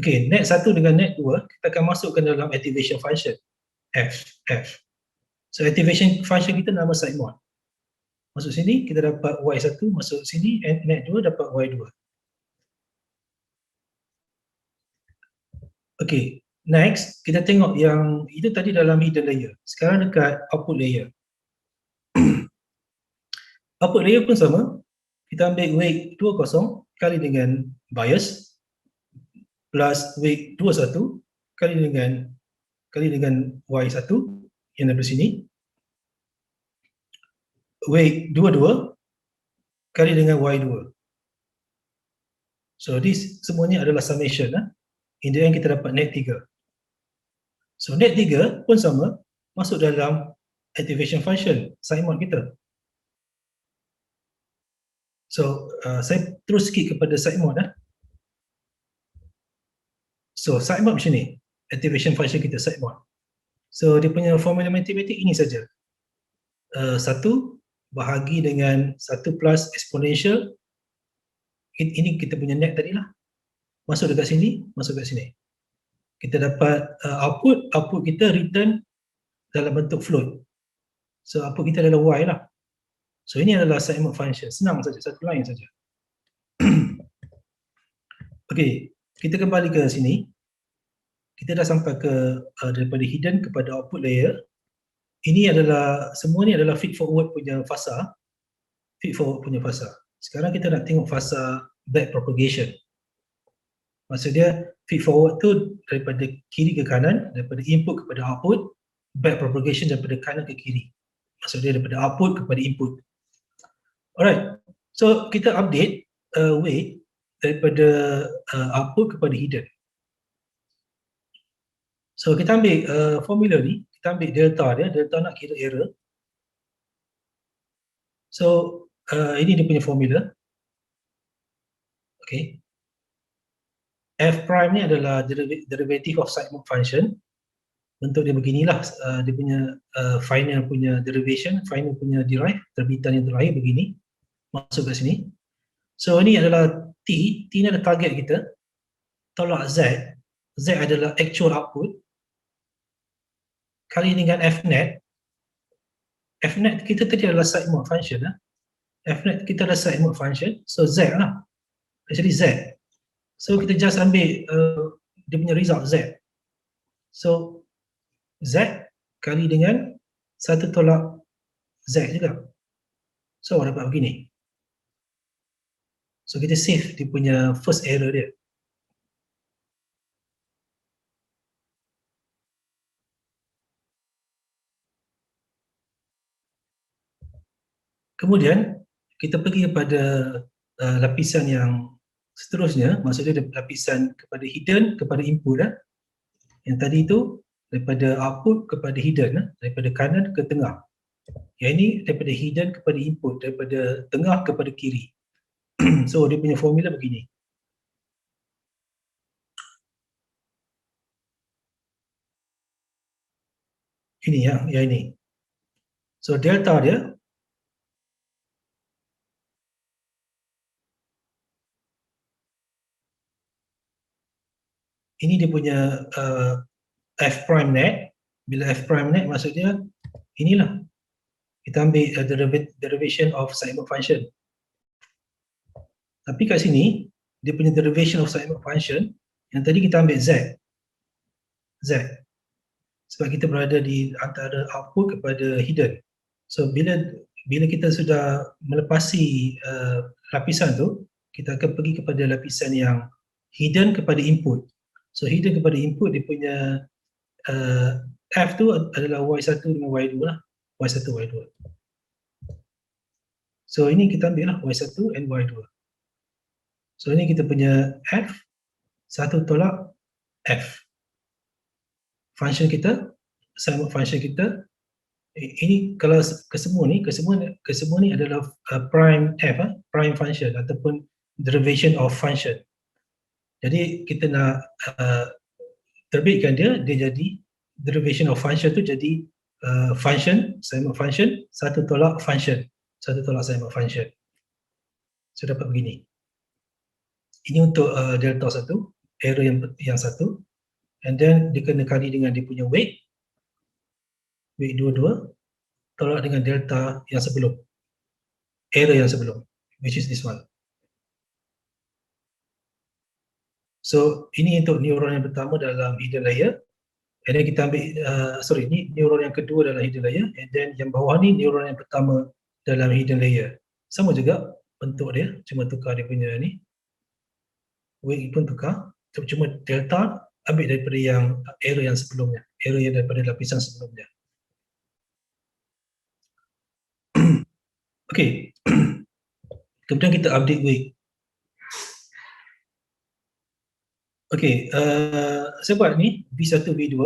Okey, net 1 dengan net 2 kita akan masukkan dalam activation function F. So activation function kita nama SiteMod. Masuk sini kita dapat Y1, masuk sini net 2 dapat Y2. Okey, next kita tengok yang itu tadi dalam hidden layer. Sekarang dekat output layer. Output layer pun sama. Kita ambil weight 20 kali dengan bias plus weight 21 kali dengan Y1 yang ada di sini. Weight 22 kali dengan Y2. So this semuanya adalah summation. In the end kita dapat net 3. So net 3 pun sama, masuk dalam activation function SiteMod kita. So saya terus skip kepada SiteMod. So SiteMod macam ni, activation function kita SiteMod. So dia punya formula matematik ini saja. 1 bahagi dengan 1 plus exponential. Ini kita punya net tadi lah. Masuk dekat sini, masuk dekat sini. Kita dapat output kita return dalam bentuk float. So output kita adalah Y lah. So ini adalah SiteMod function. Senang saja, satu line saja. Okey, kita kembali ke sini. Kita dah sampai ke daripada hidden kepada output layer. Ini adalah, semua ni adalah feed forward punya fasa. Feed forward punya fasa. Sekarang kita nak tengok fasa back propagation. Maksud dia feed forward tu daripada kiri ke kanan, daripada input kepada output, back propagation daripada kanan ke kiri. Maksud dia daripada output kepada input. Alright, so kita update weight daripada output kepada hidden. So kita ambil formula ni, kita ambil delta dia, delta nak kira error. So ini dia punya formula. Okay. F prime ni adalah derivative of SiteMod function. Bentuk dia beginilah, dia punya final punya derivation, final punya derive, terbitan yang terakhir begini. Masuk ke sini. So ini adalah T ni adalah target kita. Tolak Z. Z adalah actual output. Kali dengan Fnet. Fnet kita tadi adalah SiteMod function. Fnet kita adalah SiteMod function. So Z lah. Actually Z. So kita just ambil dia punya result Z. So Z kali dengan 1 tolak Z juga. So dapat begini. So kita save dia punya first error dia. Kemudian kita pergi kepada lapisan yang seterusnya, maksudnya lapisan kepada hidden kepada input. Yang tadi itu daripada output kepada hidden, daripada kanan ke tengah. Yang ini daripada hidden kepada input, daripada tengah kepada kiri. So dia punya formula begini. Ini yang ini. So delta dia ini dia punya F prime net. Bila F prime net maksudnya inilah. Kita ambil derivation of SiteMod function. Tapi kat sini dia punya derivation of SiteMod function yang tadi kita ambil Z. Sebab kita berada di antara output kepada hidden. So bila bila kita sudah melepasi lapisan tu, kita akan pergi kepada lapisan yang hidden kepada input. So hidden kepada input, dia punya F tu adalah Y1 dengan Y2 lah. Y1, Y2. So ini kita ambil lah Y1 and Y2. So ini kita punya F, 1 tolak F. Function kita, assignment function kita, ini kalau kesemua ni adalah prime F, prime function ataupun derivation of function. Jadi kita nak terbitkan dia jadi derivation of function tu jadi function, assignment function, 1 tolak function, 1 tolak assignment function. So dapat begini. Ini untuk delta 1, error yang 1, and then dia kena kali dengan dia punya weight 22 tolak dengan delta yang sebelum, error yang sebelum, which is this one. So ini untuk neuron yang pertama dalam hidden layer, and then kita ambil ini neuron yang kedua dalam hidden layer, and then yang bawah ni neuron yang pertama dalam hidden layer. Sama juga bentuk dia, cuma tukar dia punya ni, weight pun tukar, cuma delta ambil daripada yang error yang sebelumnya, error yang daripada lapisan sebelumnya. Okey. Kemudian kita update weight. Okey, saya buat ni V1, V2.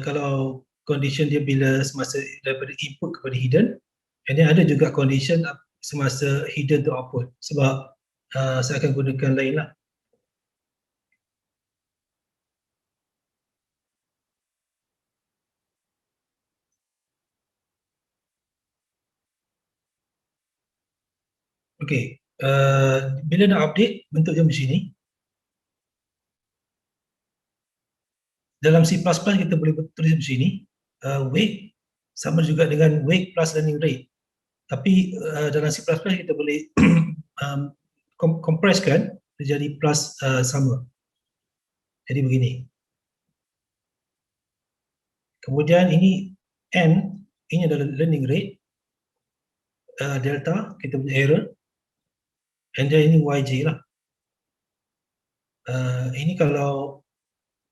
Kalau condition dia bila semasa daripada input kepada hidden, and then ada juga condition semasa hidden to output, sebab saya akan gunakan lain lah. Okey, bila nak update bentuk dia macam ni. Dalam C++ kita boleh tulis macam ni, weight sama juga dengan weight plus learning rate. Tapi dalam C++ kita boleh kompreskan menjadi plus sama. Jadi begini. Kemudian ini N, ini adalah learning rate, delta, kita punya error, and then ini YJ lah. Ini kalau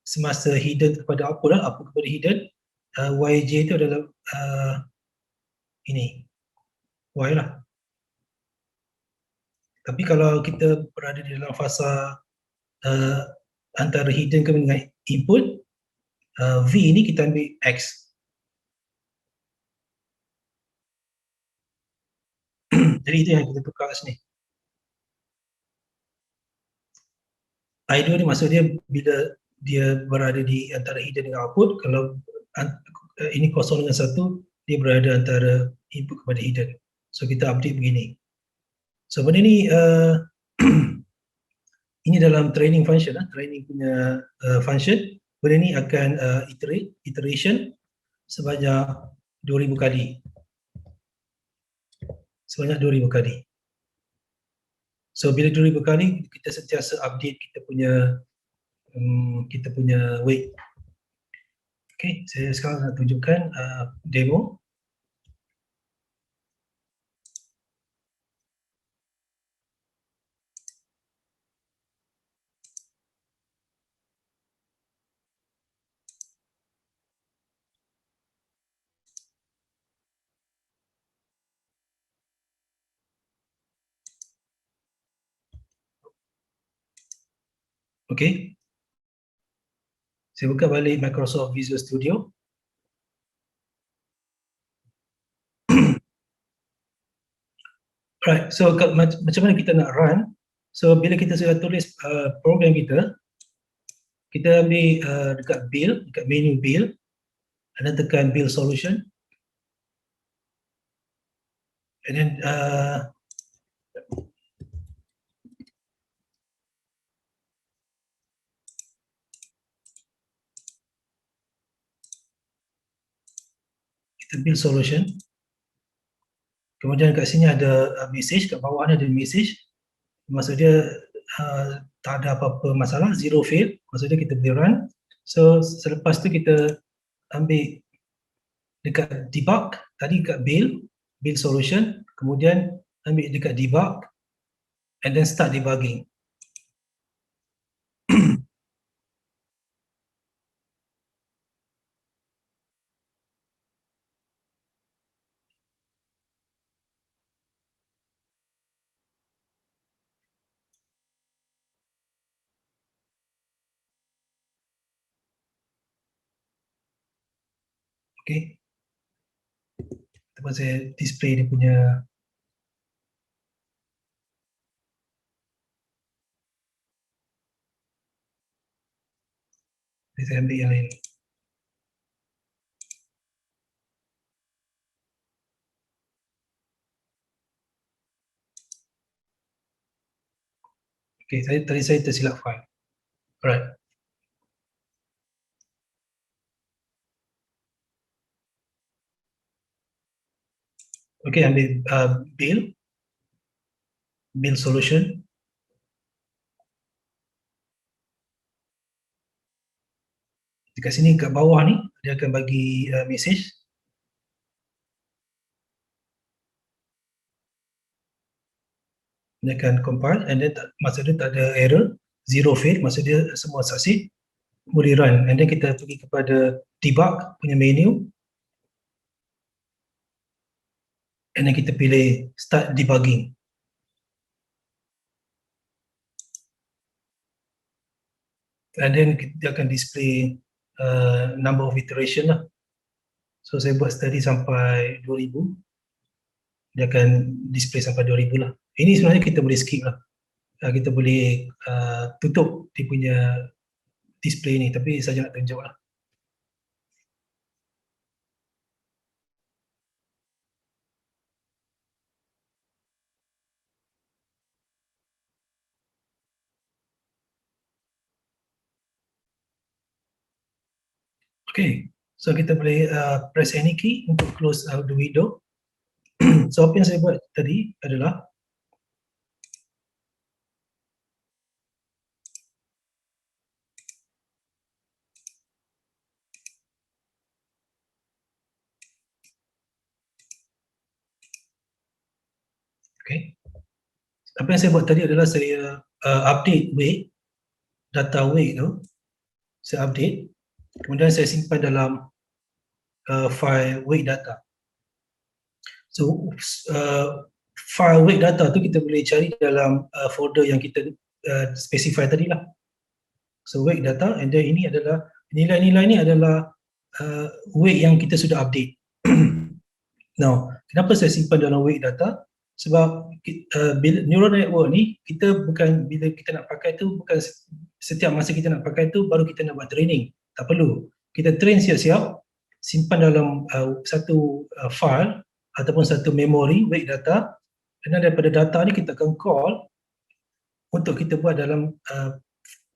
semasa hidden kepada output lah, output kepada hidden, YJ itu adalah ini, Y lah. Tapi kalau kita berada di dalam fasa antara hidden ke dengan input, V ini kita ambil X. Jadi itu yang kita tukar kat sini. I2 ni maksud dia bila dia berada di antara hidden dengan output, kalau ini kosong dengan 1, dia berada antara input kepada hidden. So kita update begini. So benda ni ini dalam training function, training punya function. Benda ni akan iteration sebanyak 2000 kali. Sebanyak 2000 kali. So bila 2000 kali, kita sentiasa update kita punya weight. Okay, saya sekarang nak tunjukkan demo. Okay. Saya buka balik Microsoft Visual Studio. Right, so macam mana kita nak run? So bila kita sudah tulis program kita ambil dekat build, dekat menu build, and then tekan build solution. And then kita build solution. Kemudian kat sini ada message, kat bawah ni ada message. Maksud dia tak ada apa-apa masalah, zero fail. Maksud dia kita boleh run. So selepas tu kita ambil dekat debug, tadi kat build, build solution, kemudian ambil dekat debug, and then start debugging. Okay. Lepas saya display dia punya saya ambil yang lain. Okay, tadi saya tersilap file. Alright. Okay, ambil build solution. Dekat sini kat bawah ni dia akan bagi message. Dia akan compile and then masa dia tak ada error, zero fail, masa dia semua succeed, boleh run. And then kita pergi kepada debug punya menu. And then kita pilih start debugging. And then dia akan display number of iteration lah. So saya buat tadi sampai 2000. Dia akan display sampai 2000 lah. Ini sebenarnya kita boleh skip lah. Kita boleh tutup dia punya display ni, tapi saya nak tunjuk lah. Okay, so kita boleh press any key untuk close the window. So apa yang saya buat tadi adalah okay. Apa yang saya buat tadi adalah saya update weight, data weight tu, saya update, kemudian saya simpan dalam file weight data. So file weight data tu kita boleh cari dalam folder yang kita specify tadi lah. So weight data, and then ini adalah nilai-nilai ni adalah weight yang kita sudah update. Now, kenapa saya simpan dalam weight data? Sebab bila neural network ni kita bukan, bila kita nak pakai tu bukan setiap masa kita nak pakai tu baru kita nak buat training. Tak perlu. Kita train siap-siap, simpan dalam satu file ataupun satu memori weight data, dan daripada data ni kita akan call untuk kita buat dalam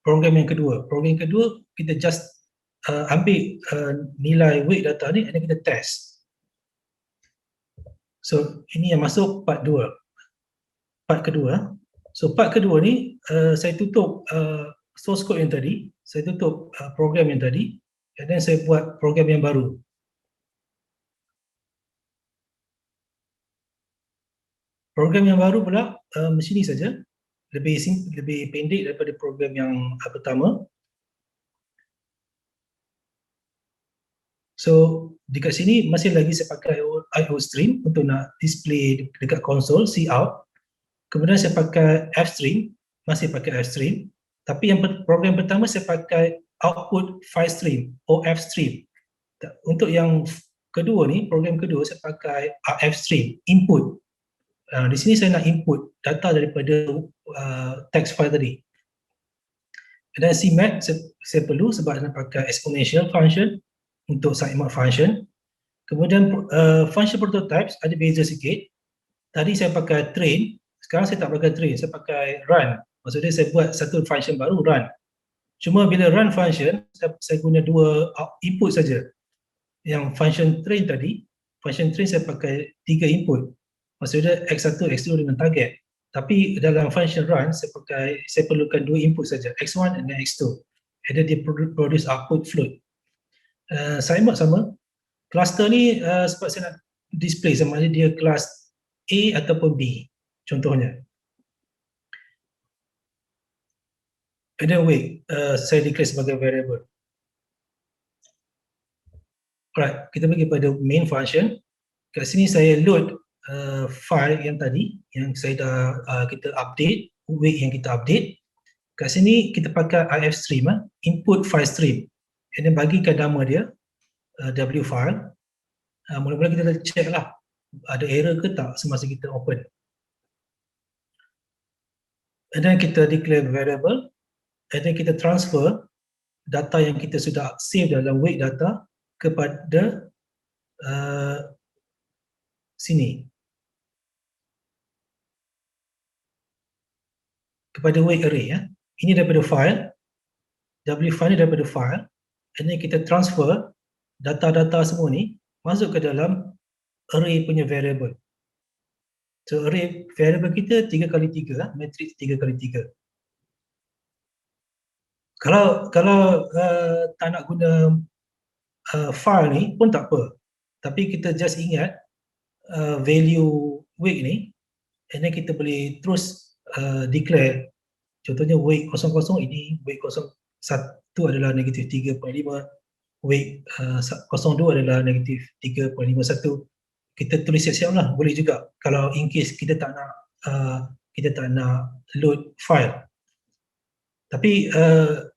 program yang kedua. Program yang kedua kita just ambil nilai weight data ni dan kita test. So ini yang masuk part 2. Part kedua. So part kedua ni saya tutup source code yang tadi, saya tutup program yang tadi, dan then saya buat program yang baru. Program yang baru pula macam ni saja, lebih pendek daripada program yang pertama. So dekat sini masih lagi saya pakai IO stream untuk nak display dekat konsol cout. Kemudian saya pakai fstream, masih pakai fstream. Tapi yang program pertama saya pakai output file stream, OF stream. Untuk yang kedua ni, program kedua saya pakai RF stream, input. Di sini saya nak input data daripada text file tadi. Dan CMAP saya perlu sebab nak pakai exponential function untuk sitemap function. Kemudian function prototypes ada beza sikit. Tadi saya pakai train, sekarang saya tak pakai train, saya pakai run. Maksudnya saya buat satu function baru, run. Cuma bila run function, saya guna dua input saja. Yang function train tadi, function train saya pakai 3 input. Maksudnya x1, x2 dengan target. Tapi dalam function run, saya perlukan 2 input saja, x1 dan x2. And then dia produce output float. Sitemap sama. Cluster ni sebab saya nak display sama ada dia kelas A ataupun B contohnya. And then weight saya declare sebagai variable. Alright, kita pergi pada main function. Kat sini saya load file yang tadi yang saya dah kita update, weight yang kita update. Kat sini kita pakai ifstream, input file stream. And then bagikan nama dia w file. Mula-mula kita dah check lah ada error ke tak semasa kita open. And then kita declare variable. And then kita transfer data yang kita sudah save dalam weight data kepada sini, kepada weight array ya. Ini daripada file, w file ni daripada file, and then kita transfer data-data semua ni masuk ke dalam array punya variable. So array variable kita 3x3, matrix 3x3. Kalau tak nak guna file ni pun tak apa, tapi kita just ingat value weight ni, and then kita boleh terus declare. Contohnya weight 00 ini, weight 01 adalah negatif 3.5, weight 02 adalah negatif 3.51. Kita tulis siap-siap lah, boleh juga kalau in case kita tak nak load file. Tapi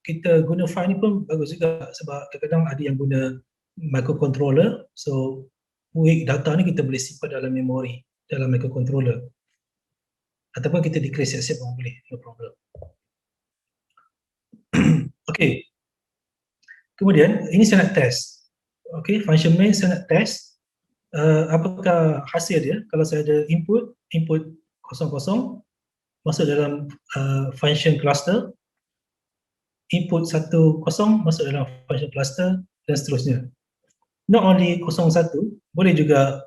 kita guna file ni pun bagus juga, sebab kadang-kadang ada yang guna microcontroller, so weight data ni kita boleh simpan dalam memori, dalam microcontroller. Ataupun kita declare siap-siap pun boleh, no problem. Okay. Kemudian ini saya nak test. Okay, function main saya nak test apakah hasil dia kalau saya ada input 00 masuk dalam function cluster, input 10 masuk dalam function cluster, dan seterusnya. Not only 01, boleh juga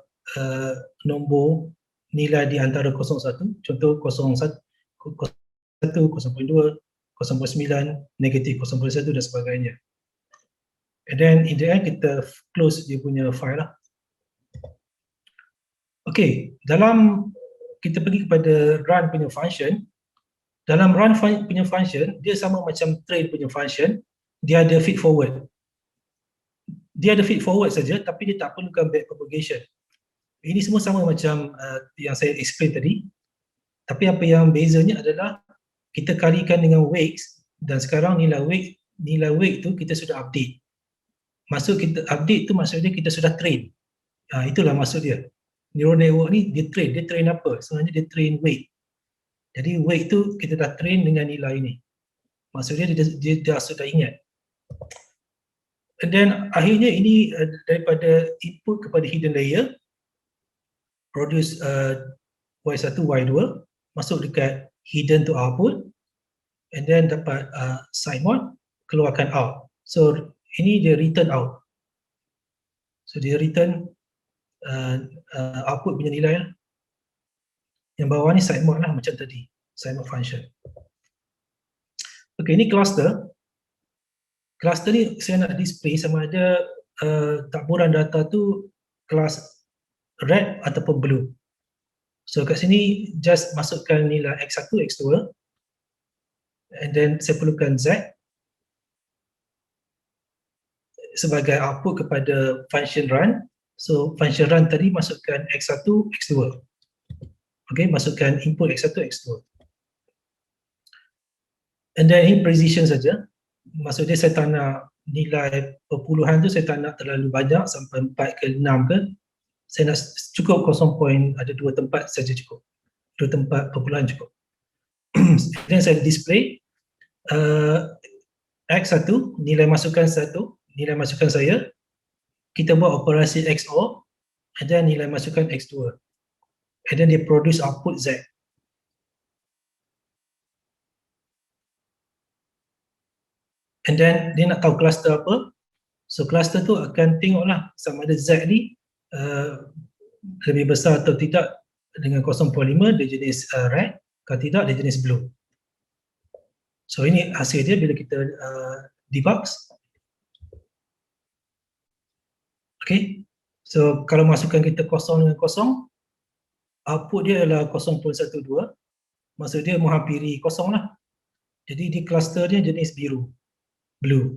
nombor nilai di antara 01, contoh 01, 0.2, 0.9, negatif 0.1 dan sebagainya. And then in the end kita close dia punya file lah. Okay, dalam kita pergi kepada run punya function. Dalam run punya function, dia sama macam train punya function, dia ada feed forward. Dia ada feed forward saja, tapi dia tak perlukan back propagation. Ini semua sama macam yang saya explain tadi. Tapi apa yang bezanya adalah kita kalikan dengan weights, dan sekarang nilai weight tu kita sudah update. Maksud kita update tu maksudnya kita sudah train. Itulah maksud dia. Neural network ni dia train apa? Sebenarnya dia train weight. Jadi weight tu kita dah train dengan nilai ni. Maksudnya dia dah sudah ingat. And then akhirnya ini daripada input kepada hidden layer, produce Y1, Y2, masuk dekat hidden to output, and then dapat side mode, keluarkan out. So ini dia return out. So dia return output punya nilai lah. Yang bawah ni side mode lah macam tadi, side mode function. Okay, ini cluster. Cluster ni saya nak display sama ada taburan data tu kelas red ataupun blue. So kat sini just masukkan nilai X1, X2, and then saya perlukan Z sebagai output kepada function run. So function run tadi masukkan X1, X2. Okay, masukkan input X1, X2. And then in precision saja. Maksudnya saya tak nak nilai perpuluhan tu, saya tak nak terlalu banyak sampai 4 ke 6 ke. Saya nak cukup 0. Ada 2 tempat saja cukup. 2 tempat perpuluhan cukup. Dan saya display X1, nilai masukan 1, nilai masukan saya. Kita buat operasi XOR, and then nilai masukan X2. And then dia produce output Z. And then dia nak tahu cluster apa. So cluster tu akan tengoklah sama ada Z ni lebih besar atau tidak dengan 0.5, dia jenis red, kalau tidak dia jenis blue. So ini hasil dia bila kita debug. Okay, So kalau masukkan kita kosong dengan kosong, output dia adalah 0.12, maksud dia menghampiri kosong lah. Jadi di cluster dia jenis biru, blue.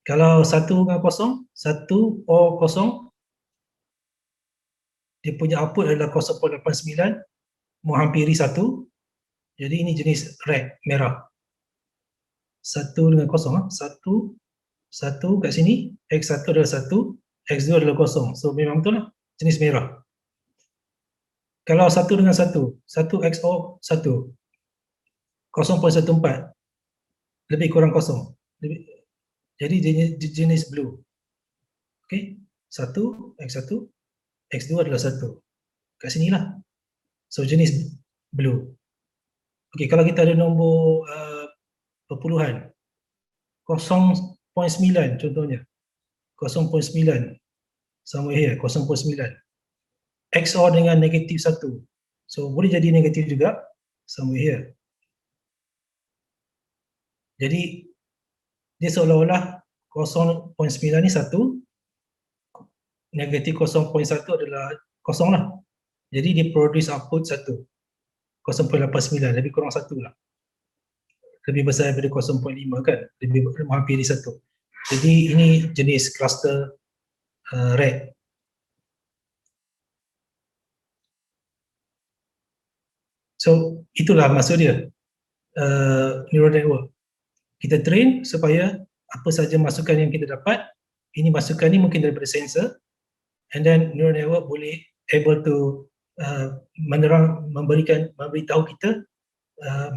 Kalau 1 dengan kosong, 1 or kosong, dia punya output adalah 0.89, menghampiri 1. Jadi ini jenis red, merah. 1 dengan kosong, 1 kat sini, X1 adalah 1, X2 adalah kosong. So memang betul lah, jenis merah. Kalau 1 dengan 1, 1 XOR 1, 0.14, lebih kurang kosong. Jadi jenis blue. Okay, 1, X1, X2 adalah 1. Kat sinilah. So jenis blue. Okay, kalau kita ada nombor perpuluhan, 0.9 contohnya. 0.9. Sama here, 0.9. XOR dengan negatif 1. So boleh jadi negatif juga. Sama here. Jadi dia seolah-olah 0.9 ni 1, negatif 0.1 adalah kosong lah. Jadi dia produce output 1, 0.89, lebih kurang 1 lah. Lebih besar daripada 0.5 kan, lebih menghampiri 1. Jadi ini jenis cluster red. So itulah maksud dia neural network. Kita train supaya apa saja masukan yang kita dapat, ini masukan ni mungkin daripada sensor, and then neural network boleh able to memberitahu kita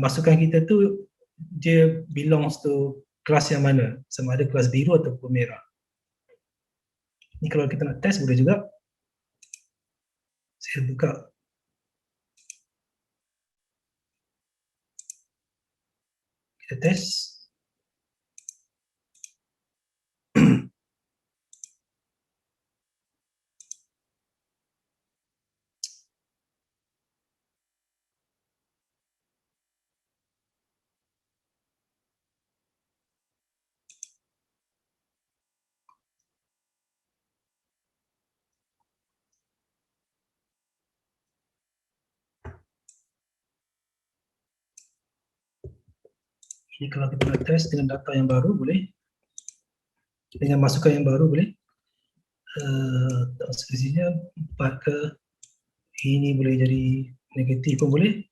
masukan kita tu dia belongs to kelas yang mana, sama ada kelas biru ataupun merah. Ni kalau kita nak test boleh juga. Saya buka. Kita test. Jadi kalau kita nak test dengan data yang baru boleh, dengan masukan yang baru boleh. Selisihnya 4 ke, ini boleh jadi negatif pun boleh.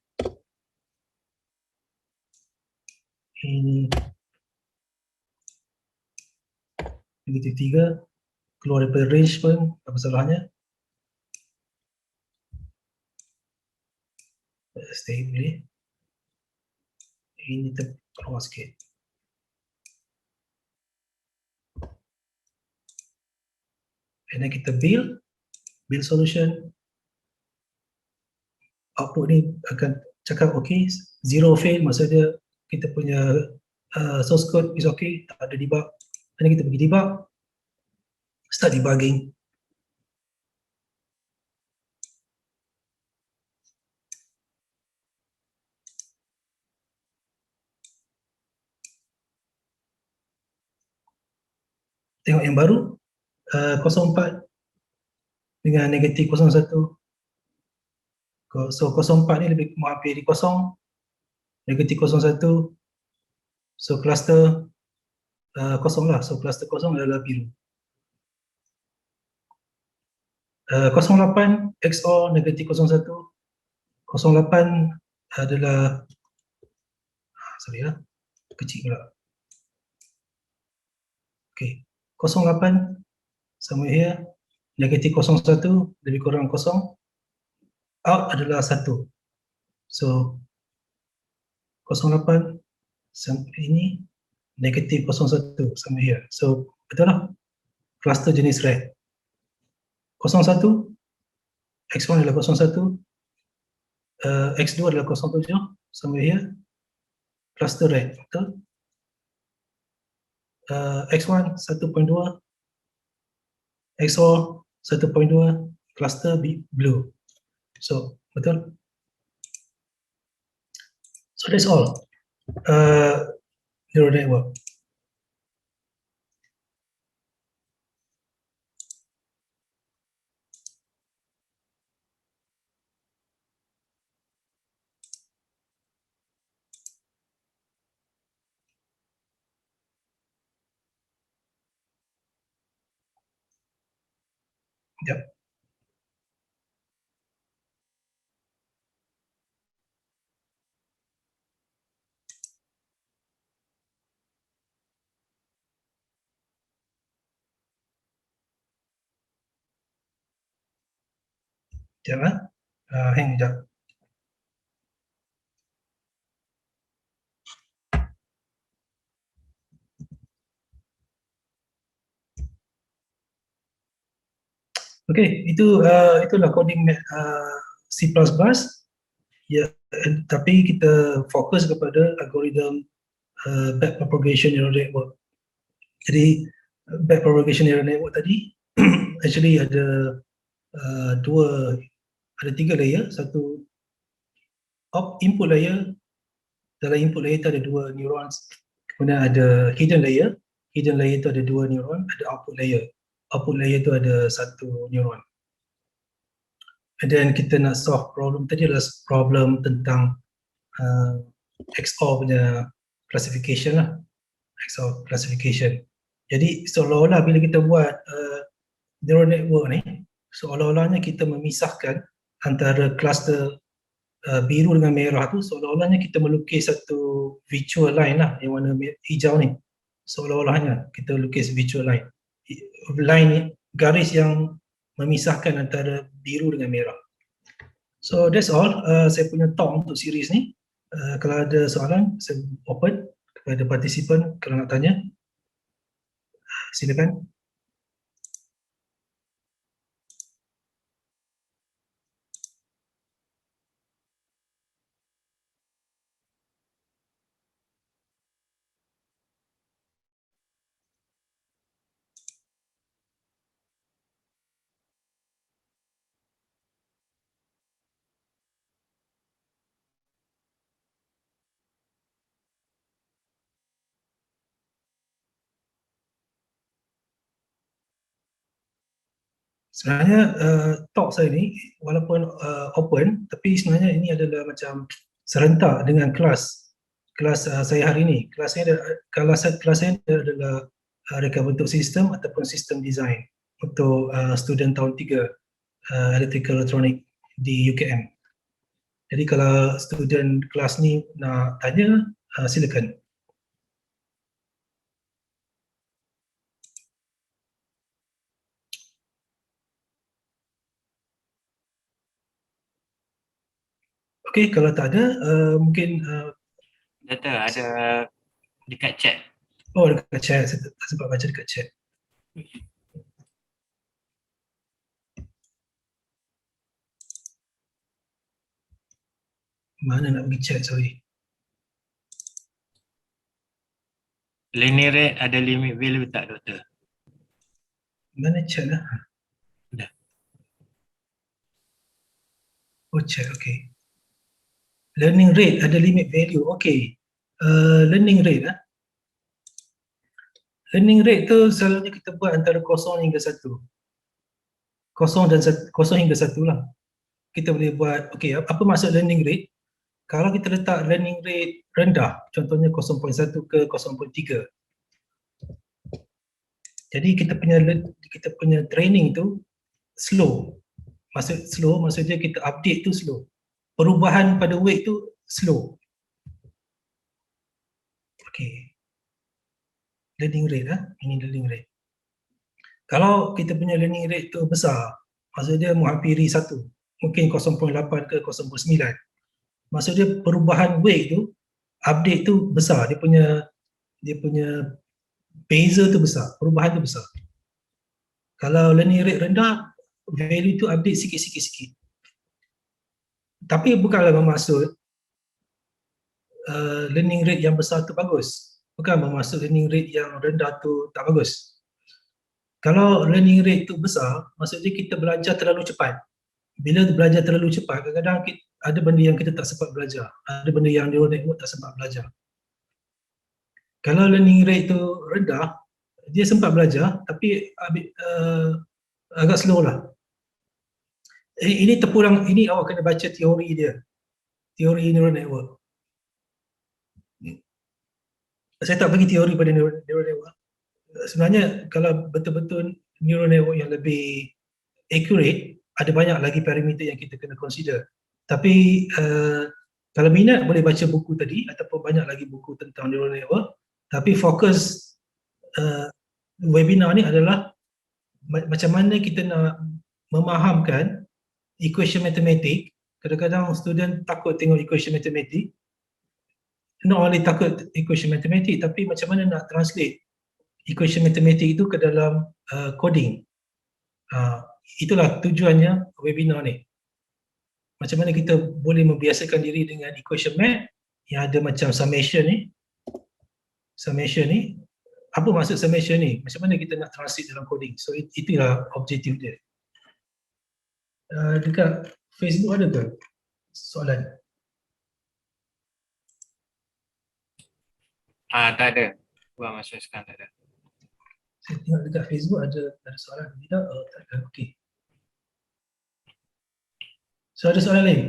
Ini negatif 3, keluar daripada range pun, apa salahnya. Stay boleh. Ini terkeluar sikit. And then kita build solution. Output ni akan cakap okay, zero fail, maksudnya kita punya source code is okay, tak ada debug. Dan kita pergi debug, start debugging. Tengok yang baru, 04 dengan negatif 01. So 04 ni lebih menghampiri kosong, negatif 01. So cluster kosong lah, so cluster kosong adalah biru. 08 XOR negatif 01. 08 adalah, sorry lah, kecil pula. Okay, 08 sama here, negatif 01 lebih kurang kosong, out adalah 1. So 08 sampai ini negatif 01 sama here. So betul lah, cluster jenis red. 01 X1 adalah 01, X2 adalah 07 sama here, cluster red, betul. X1 1.2, XOR 1.2, cluster blue. So betul. So that's all. Neural network. Sekejap. Sekejap. Hang sekejap. Okey, itulah coding C++. Ya, tapi kita fokus kepada algoritma backpropagation neural network. Jadi backpropagation neural network tadi actually ada tiga layer. Satu input layer. Dalam input layer itu ada dua neurons. Kemudian ada hidden layer. Hidden layer itu ada dua neuron. Ada output layer. Output layer itu ada satu neuron. Dan kita nak solve problem tadi adalah problem tentang XOR punya classification lah. XOR classification. Jadi seolah-olah bila kita buat neural network ni, seolah-olahnya kita memisahkan antara cluster biru dengan merah tu, seolah-olahnya kita melukis satu virtual line lah yang warna hijau ni. Seolah-olahnya kita lukis virtual line. Line ni, garis yang memisahkan antara biru dengan merah. So that's all saya punya talk untuk series ni. Kalau ada soalan, saya open kepada participant kalau nak tanya. Silakan. Sebenarnya talk saya ni walaupun open, tapi sebenarnya ini adalah macam serentak dengan kelas saya hari ini. Kelas saya adalah reka bentuk sistem ataupun sistem design untuk student tahun 3 electrical electronic di UKM. Jadi kalau student kelas ni nak tanya, silakan. Okey, kalau tak ada, mungkin Doktor, ada dekat chat. oh, dekat chat, saya sempat baca dekat chat. Mana nak pergi chat, sorry. Linear rate ada limit value tak, Doktor? Mana chat lah? Dah. Oh, chat, okey. Learning rate ada limit value, okey. Learning rate Learning rate tu selalunya kita buat antara 0 hingga 1. 0 hingga 1 lah. Kita boleh buat, okey, apa maksud learning rate? Kalau kita letak learning rate rendah, contohnya 0.1 ke 0.3. Jadi kita punya training tu slow. Maksudnya kita update tu slow. Perubahan pada weight tu slow. Okey. Learning rate ini learning rate. Kalau kita punya learning rate tu besar, maksudnya menghampiri 1, mungkin 0.8 ke 0.9. Maksudnya perubahan weight tu, update tu besar, dia punya beza tu besar, perubahan tu besar. Kalau learning rate rendah, value tu update sikit-sikit. Tapi bukanlah bermaksud learning rate yang besar tu bagus. Bukan bermaksud learning rate yang rendah tu tak bagus. Kalau learning rate tu besar, maksudnya kita belajar terlalu cepat. Bila belajar terlalu cepat, kadang-kadang ada benda yang kita tak sempat belajar. Ada benda yang neural network tak sempat belajar. Kalau learning rate tu rendah, dia sempat belajar tapi agak slow lah. Ini terpulang, ini awak kena baca teori dia. Teori neural network. Saya tak bagi teori pada neural network. Sebenarnya kalau betul-betul neural network yang lebih accurate, ada banyak lagi parameter yang kita kena consider. Tapi kalau minat boleh baca buku tadi ataupun banyak lagi buku tentang neural network. Tapi fokus webinar ni adalah macam mana kita nak memahamkan equation matematik. Kadang-kadang student takut tengok equation matematik. Not only takut equation matematik, tapi macam mana nak translate equation matematik itu ke dalam coding. Itulah tujuannya webinar ni. Macam mana kita boleh membiasakan diri dengan equation math yang ada macam summation ni. Summation ni, apa maksud summation ni? Macam mana kita nak translate dalam coding? So itulah objektif dia. Dekat Facebook ada ke soalan? Tak ada. Buat masa sekarang tak ada. Saya tengok dekat Facebook ada soalan tidak? Oh, tak ada. Okey. So ada soalan lain?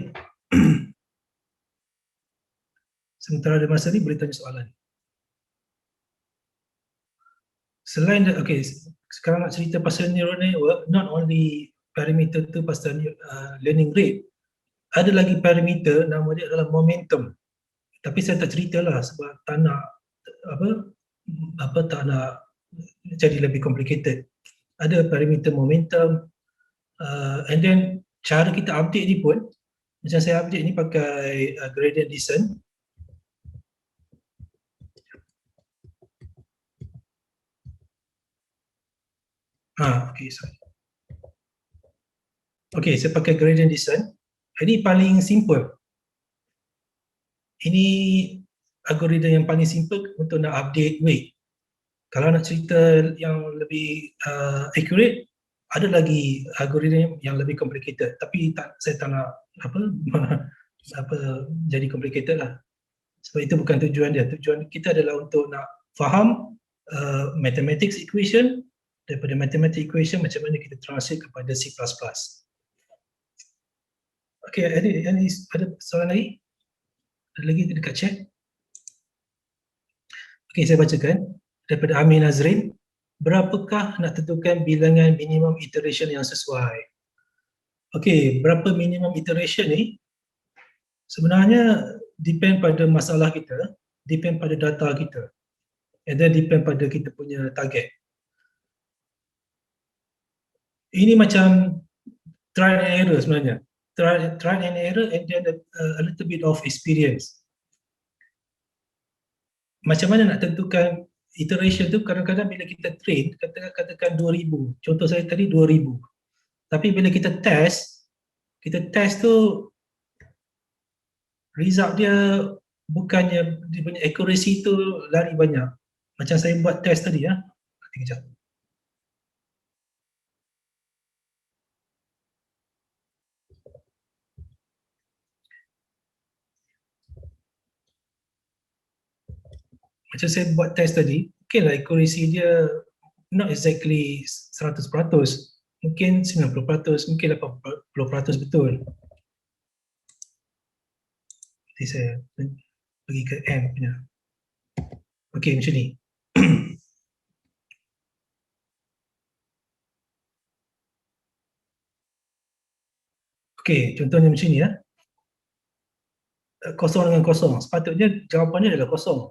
Sementara ada masa ni boleh tanya soalan. Selain okey, sekarang nak cerita pasal neural network, not only parameter tu pasal learning rate, ada lagi parameter nama dia adalah momentum. Tapi saya tak ceritalah sebab tak nak tak nak jadi lebih complicated. Ada parameter momentum, and then cara kita update ni pun, macam saya update ni pakai gradient descent. Okay, sorry. Okay, saya pakai gradient descent. Ini paling simple. Ini algoritma yang paling simple untuk nak update weight. Kalau nak cerita yang lebih accurate, ada lagi algoritma yang lebih complicated. Tapi saya tak nak jadi complicated lah. Sebab itu bukan tujuan dia. Tujuan kita adalah untuk nak faham mathematics equation. Daripada mathematics equation, macam mana kita translate kepada C++. Okay, ada soalan lagi? Ada lagi dekat chat? Okay, saya bacakan. Daripada Amin Nazrin, berapakah nak tentukan bilangan minimum iteration yang sesuai? Okay, berapa minimum iteration ni? Sebenarnya depend pada masalah kita, depend pada data kita, and then depend pada kita punya target. Ini macam trial and error sebenarnya. Trial and error and then a little bit of experience. Macam mana nak tentukan iteration tu? Kadang-kadang bila kita train, katakan 2000. Contoh saya tadi 2000. Tapi bila kita test tu result dia bukannya dia punya accuracy tu lari banyak. Macam saya buat test tadi ya. Kejap. Macam saya buat test tadi, mungkinlah accuracy dia not exactly 100%, mungkin 90%, mungkin 80% betul. Nanti saya pergi ke M punya. Okey, macam ni. Okey, contohnya macam ni ya. Kosong dengan kosong, sepatutnya jawapannya adalah kosong.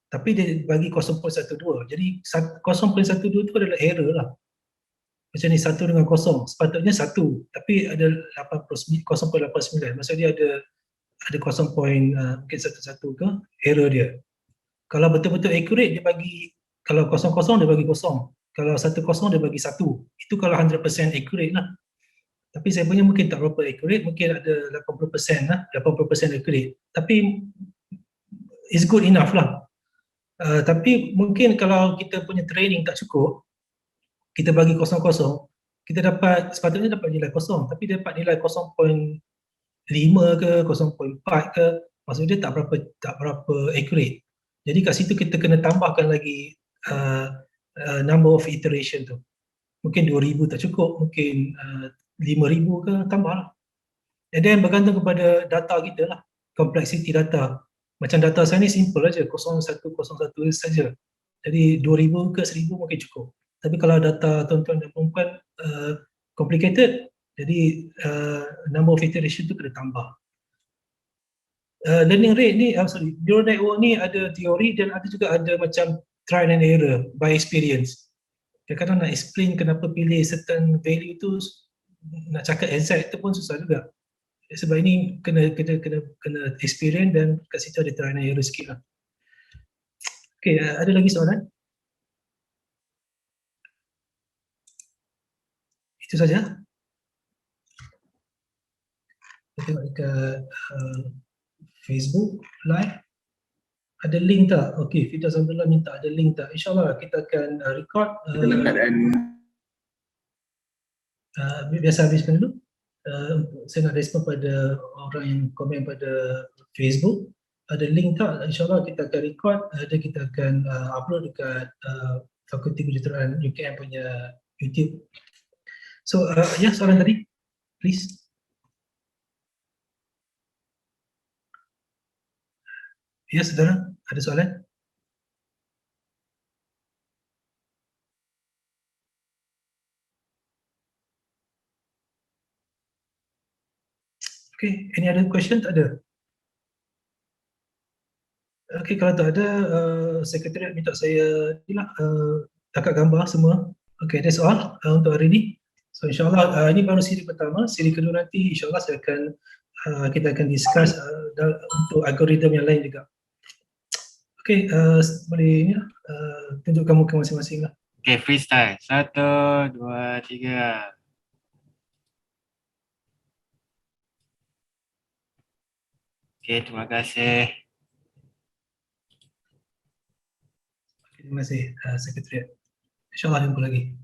Tapi dia bagi 0.12. Jadi 0.12 tu adalah error lah. Macam ni 1 dengan 0. Sepatutnya 1. Tapi ada 0.89. Maksudnya dia ada 0. Mungkin 1 ke error dia. Kalau betul-betul accurate dia bagi, kalau 0 dia bagi 0. Kalau 1 dia bagi 1. Itu kalau 100% accurate lah. Tapi saya punya mungkin tak berapa accurate, mungkin ada 80% lah, 80% accurate. Tapi it's good enough lah. Tapi mungkin kalau kita punya training tak cukup, kita bagi 0, kita dapat, sepatutnya dapat nilai 0, tapi dapat nilai 0.5 ke 0.4 ke, maksudnya tak berapa accurate. Jadi kat situ kita kena tambahkan lagi number of iteration tu. Mungkin 2000 tak cukup, mungkin 5000 ke, tambah lah. And then bergantung kepada data kita lah, complexity data. Macam data saya ni simple aja, 0101 saja. Jadi 2000 ke 1000 mungkin cukup. Tapi kalau data tuan-tuan dan perempuan complicated, jadi number of iteration tu kena tambah. Learning rate ni, neural network ni ada teori dan ada juga ada macam trial and error by experience. Kadang-kadang nak explain kenapa pilih certain value tu, nak cakap exact tu pun susah juga. Sebab ini kena experience dan kat situ ada trial and error sikit lah. Okay, ada lagi soalan? Itu saja. Kita tengok dekat Facebook live. Ada link tak? Okey, Fidas Abdullah minta ada link tak? InsyaAllah kita akan record. Biasa habiskan dulu. Saya nak respon pada orang yang komen pada Facebook. Ada link tak? InsyaAllah kita akan record dan kita akan upload dekat Fakulti Kejuruteraan UKM punya YouTube. So, ya, soalan tadi, please. Ya, saudara, ada soalan? Okay, any other question? Tak ada? Okay, kalau tak ada, sekretariat minta saya tangkap gambar semua. Okay, that's all untuk hari ini. So insyaAllah ini baru siri pertama, siri kedua nanti insyaAllah kita akan discuss untuk algoritma yang lain juga. Okay, boleh tunjukkan muka masing-masing lah. Okay, freestyle. 1, 2, 3. Okay, terima kasih. Terima kasih sekretariat. InsyaAllah jumpa lagi.